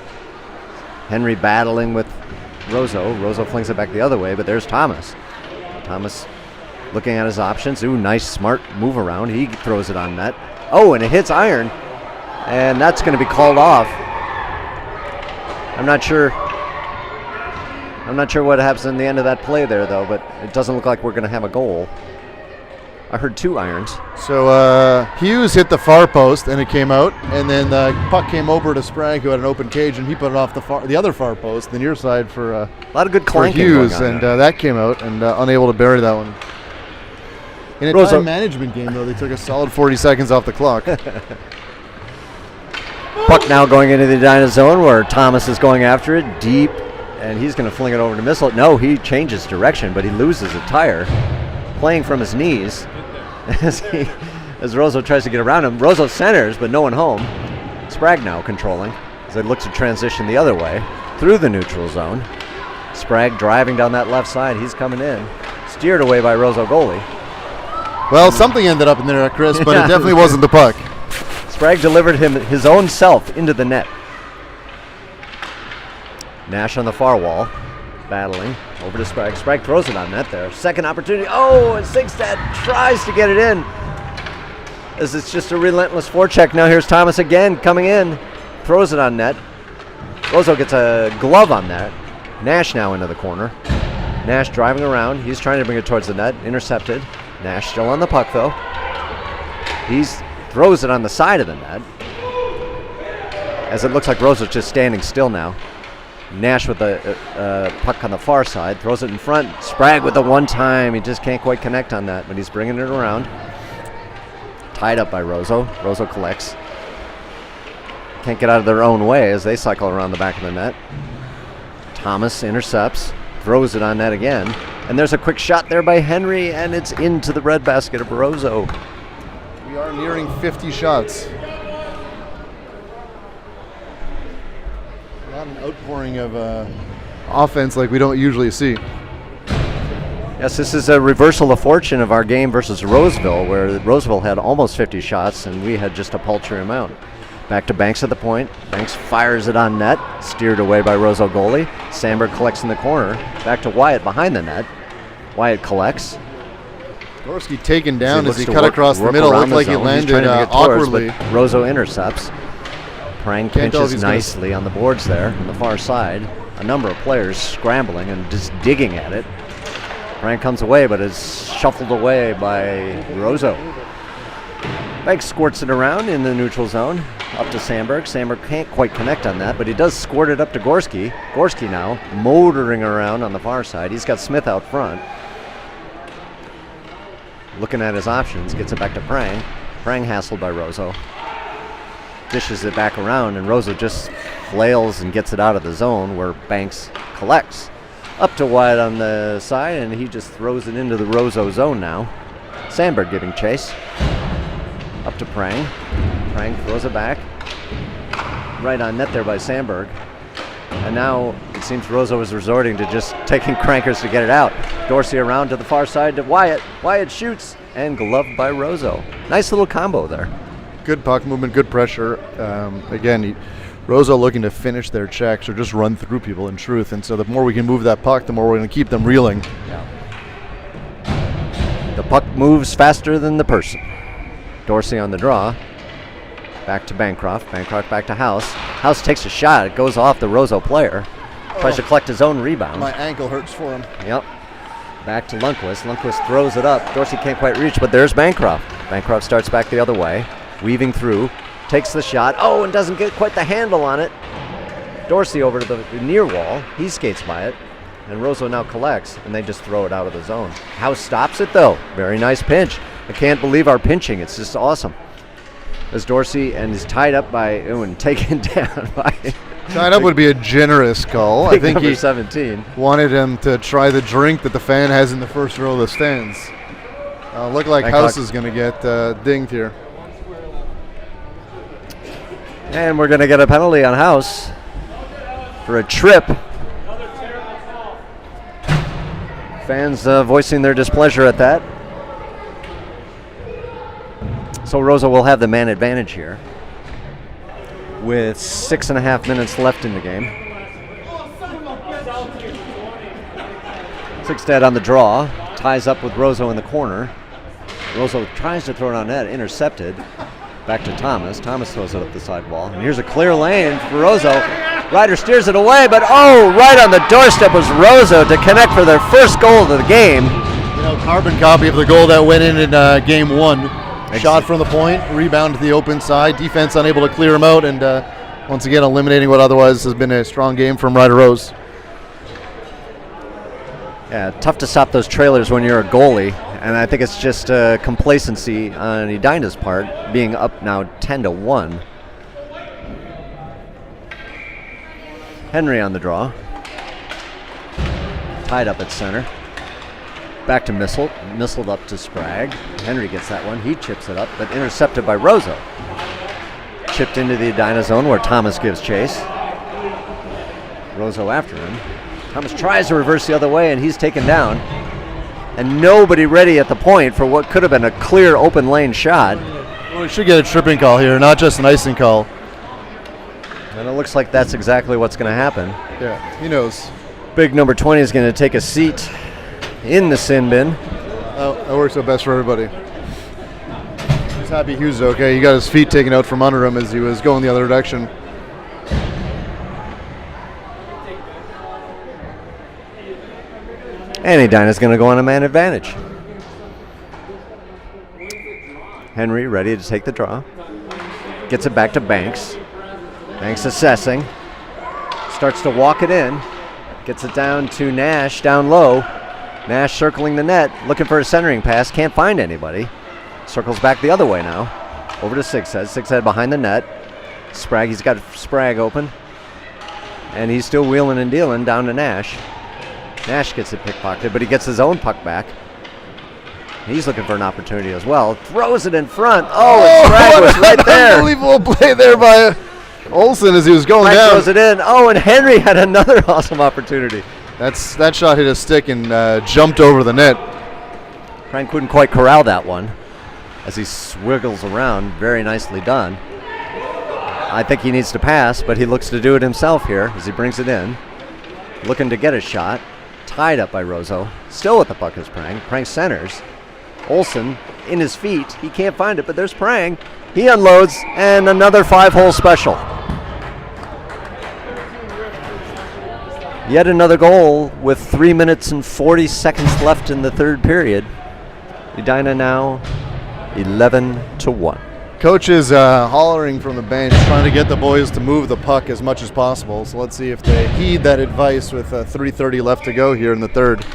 Henry battling with Roseau. Roseau flings it back the other way, but there's Thomas. Thomas looking at his options. Ooh, nice, smart move around. He throws it on net. Oh, and it hits iron. And that's going to be called off. I'm not sure what happens in the end of that play there, though, but it doesn't look like we're going to have a goal. I heard 2 irons. So Hughes hit the far post, and it came out, and then the puck came over to Sprague, who had an open cage, and he put it off the other far post, the near side for a lot of good clanking Hughes, going on and there. that came out, and unable to bury that one. In a Roseau. time management game, though, they took a solid 40 seconds off the clock. Puck now going into the Edina zone where Thomas is going after it deep, and he's going to fling it over to Misselt. No, he changes direction, but he loses a tire, playing from his knees as Roseau tries to get around him. Roseau centers, but no one home. Sprague now controlling as they look to transition the other way through the neutral zone. Sprague driving down that left side. He's coming in, steered away by Roseau goalie. Well, something ended up in there, Chris, but it definitely wasn't the puck. Sprague delivered him his own self into the net. Nash on the far wall, battling over to Sprague. Sprague throws it on net there. Second opportunity. Oh, and Sigstad tries to get it in. As it's just a relentless forecheck. Now here's Thomas again coming in. Throws it on net. Roseau gets a glove on that. Nash now into the corner. Nash driving around. He's trying to bring it towards the net. Intercepted. Nash still on the puck though. He's throws it on the side of the net. As it looks like Roseau's just standing still now. Nash with the puck on the far side. Throws it in front. Sprague with the one time. He just can't quite connect on that, but he's bringing it around. Tied up by Roseau. Roseau collects. Can't get out of their own way as they cycle around the back of the net. Thomas intercepts. Throws it on net again. And there's a quick shot there by Henry, and it's into the red basket of Roseau. We are nearing 50 shots. Not an outpouring of offense like we don't usually see. Yes, this is a reversal of fortune of our game versus Roseville, where Roseville had almost 50 shots and we had just a paltry amount. Back to Banks at the point. Banks fires it on net, steered away by Roseau goalie. Sandberg collects in the corner. Back to Wyatt behind the net. Wyatt collects. Gorski taken down as he cut work across the middle. Looked like he landed awkwardly. Roseau intercepts. Prang Can't tell if pinches he's nicely on the boards there on the far side. A number of players scrambling and just digging at it. Prang comes away, but is shuffled away by Roseau. Banks squirts it around in the neutral zone, up to Sandberg. Sandberg can't quite connect on that, but he does squirt it up to Gorski. Gorski now motoring around on the far side. He's got Smith out front. Looking at his options, gets it back to Prang. Prang hassled by Roseau. Dishes it back around, and Roseau just flails and gets it out of the zone where Banks collects. Up to Wyatt on the side, and he just throws it into the Roseau zone now. Sandberg giving chase. Up to Prang. Prang throws it back. Right on net there by Sandberg. And now it seems Roseau is resorting to just taking crankers to get it out. Dorsey around to the far side to Wyatt. Wyatt shoots, and gloved by Roseau. Nice little combo there. Good puck movement, good pressure. Again, Roseau looking to finish their checks or just run through people in truth. And so the more we can move that puck, the more we're going to keep them reeling. Yeah. The puck moves faster than the person. Dorsey on the draw. Back to Bancroft. Bancroft back to House. House takes a shot. It goes off the Roseau player. Tries to collect his own rebound. My ankle hurts for him. Yep. Back to Lundqvist. Lundqvist throws it up. Dorsey can't quite reach, but there's Bancroft. Bancroft starts back the other way. Weaving through. Takes the shot. Oh, and doesn't get quite the handle on it. Dorsey over to the near wall. He skates by it. and Roseau now collects, and they just throw it out of the zone. House stops it, though. Very nice pinch. I can't believe our pinching. It's just awesome. As Dorsey and is tied up by, and taken down by... Tied up would be a generous call. I think number he 17. wanted him to try the drink that the fan has in the first row of the stands. Look like Bangkok. House is going to get dinged here. And we're going to get a penalty on House for a trip. Fans voicing their displeasure at that. So Roseau will have the man advantage here with 6.5 minutes left in the game. Sixstad on the draw, ties up with Roseau in the corner. Roseau tries to throw it on net, intercepted. Back to Thomas. Thomas throws it up the sidewall. And here's a clear lane for Roseau. Ryder steers it away, but right on the doorstep was Roseau to connect for their first goal of the game. You know, carbon copy of the goal that went in game 1. Shot from the point, rebound to the open side, defense unable to clear him out, and once again eliminating what otherwise has been a strong game from Ryder Rose. Yeah, tough to stop those trailers when you're a goalie, and I think it's just complacency on Edina's part, being up now 10-1. Henry on the draw. Tied up at center. Back to Missile. Missiled up to Sprague. Henry gets that one. He chips it up, but intercepted by Roseau. Chipped into the Edina zone where Thomas gives chase. Roseau after him. Thomas tries to reverse the other way, and he's taken down. And nobody ready at the point for what could have been a clear open lane shot. Well, we should get a tripping call here, not just an icing call. And it looks like that's exactly what's going to happen. Yeah, he knows. Big number 20 is going to take a seat in the sin bin. That works out best for everybody. He's happy Hughes is okay. He got his feet taken out from under him as he was going the other direction. And Edina's going to go on a man advantage. Henry ready to take the draw. Gets it back to Banks. Banks assessing. Starts to walk it in. Gets it down to Nash down low. Nash circling the net, looking for a centering pass. Can't find anybody. Circles back the other way now. Over to Sixhead. Sixhead behind the net. Sprague, he's got Sprague open. And he's still wheeling and dealing down to Nash. Nash gets it pickpocketed, but he gets his own puck back. He's looking for an opportunity as well. Throws it in front. And Sprague was right there. Unbelievable play there by Olsen as he was going Sprague down. throws it in. And Henry had another awesome opportunity. That shot hit a stick and jumped over the net. Frank couldn't quite corral that one as he swiggles around. Very nicely done. I think he needs to pass, but he looks to do it himself here as he brings it in. Looking to get a shot. Tied up by Roseau. Still with the puck is Prang. Prang centers. Olsen in his feet. He can't find it, but there's Prang. He unloads, and another 5-hole special. Yet another goal with 3 minutes and 40 seconds left in the third period. Edina now 11-1. Coach is hollering from the bench, trying to get the boys to move the puck as much as possible. So let's see if they heed that advice with 3:30 left to go here in the third.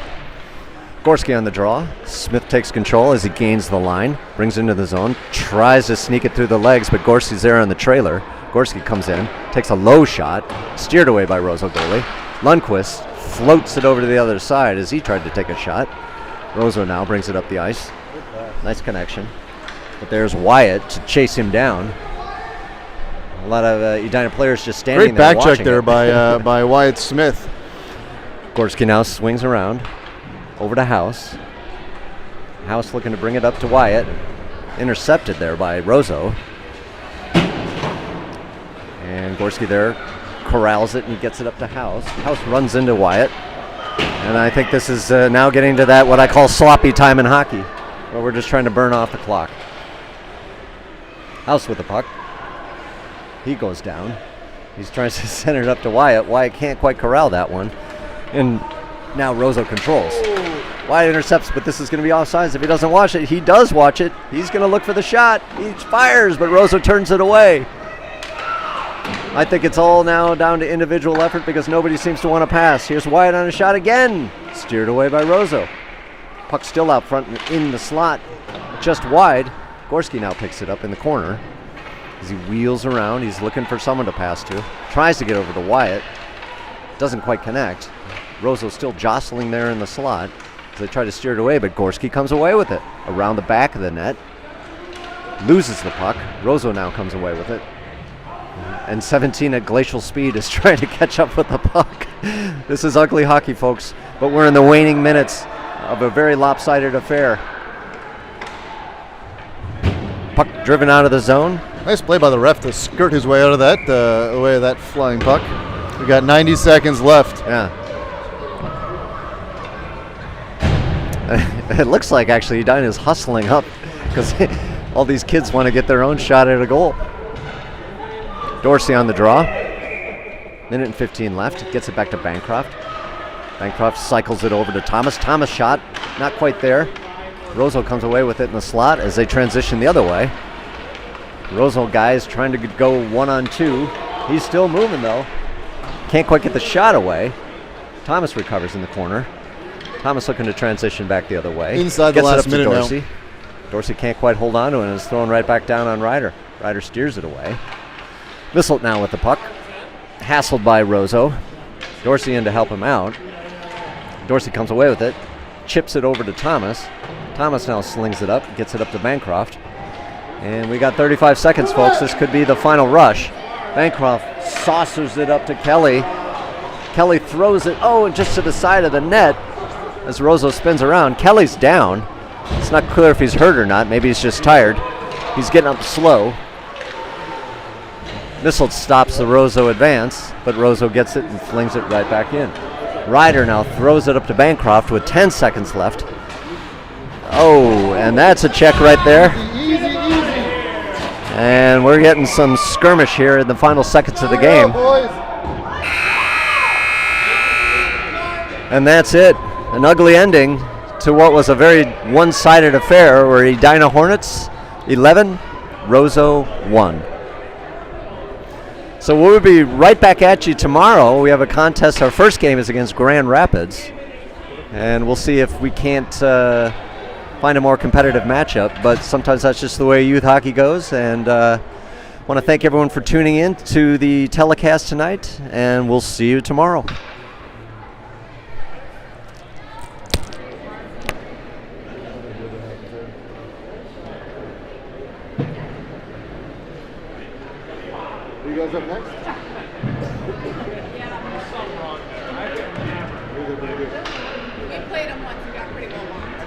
Gorski on the draw. Smith takes control as he gains the line, brings into the zone, tries to sneak it through the legs, but Gorski's there on the trailer. Gorski comes in, takes a low shot, steered away by Roseau goalie. Lundqvist floats it over to the other side as he tried to take a shot. Roseau now brings it up the ice. Nice connection. But there's Wyatt to chase him down. A lot of Edina players just standing Great there back check there by Wyatt Smith. Gorski now swings around over to House. House looking to bring it up to Wyatt. Intercepted there by Roseau. And Gorski there corrals it and he gets it up to House. House runs into Wyatt. And I think this is now getting to that what I call sloppy time in hockey, where we're just trying to burn off the clock. House with the puck. He goes down. He tries to center it up to Wyatt. Wyatt can't quite corral that one. And now Roseau controls. Wyatt intercepts, but this is going to be offsides if he doesn't watch it. He does watch it. He's going to look for the shot. He fires, but Roseau turns it away. I think it's all now down to individual effort because nobody seems to want to pass. Here's Wyatt on a shot again. Steered away by Roseau. Puck still out front in the slot, just wide. Gorski now picks it up in the corner. As he wheels around, he's looking for someone to pass to. Tries to get over to Wyatt. Doesn't quite connect. Roseau still jostling there in the slot. They try to steer it away, but Gorski comes away with it. Around the back of the net. Loses the puck. Roseau now comes away with it. And 17 at glacial speed is trying to catch up with the puck. This is ugly hockey, folks. But we're in the waning minutes of a very lopsided affair. Puck driven out of the zone. Nice play by the ref to skirt his way out of that, away of that flying puck. We got 90 seconds left. Yeah. It looks like actually Edina is hustling up because all these kids want to get their own shot at a goal. Dorsey on the draw. Minute and 15 left. Gets it back to Bancroft. Bancroft cycles it over to Thomas. Thomas shot, not quite there. Roseau comes away with it in the slot as they transition the other way. Roseau guys trying to go 1-on-2. He's still moving though. Can't quite get the shot away. Thomas recovers in the corner. Thomas looking to transition back the other way. Inside the Gets it last up to minute now. Dorsey. Dorsey can't quite hold on to it and is thrown right back down on Ryder. Ryder steers it away. Misselt now with the puck. Hassled by Roseau. Dorsey in to help him out. Dorsey comes away with it. Chips it over to Thomas. Thomas now slings it up. Gets it up to Bancroft. And we got 35 seconds, folks. This could be the final rush. Bancroft saucers it up to Kelly. Kelly throws it, and just to the side of the net as Roseau spins around. Kelly's down. It's not clear if he's hurt or not. Maybe he's just tired. He's getting up slow. Misselt stops the Roseau advance, but Roseau gets it and flings it right back in. Ryder now throws it up to Bancroft with 10 seconds left. Oh, and that's a check right there. And we're getting some skirmish here in the final seconds of the game. And that's it. An ugly ending to what was a very one-sided affair where Edina Hornets 11, Roseau 1. So we'll be right back at you tomorrow. We have a contest. Our first game is against Grand Rapids. And we'll see if we can't find a more competitive matchup. But sometimes that's just the way youth hockey goes. And want to thank everyone for tuning in to the telecast tonight. And we'll see you tomorrow. You guys up next? We played them once and got pretty well locked.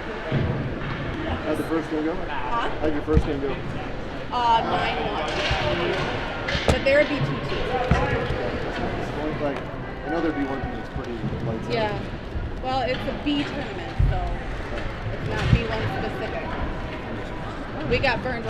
How'd the first game go? Huh? How'd your first game go? 9-1. But there would be 2-2. Like, I know there'd be one team that's pretty lights out. Yeah. Well, it's a B tournament, so it's not B1 specific. We got burned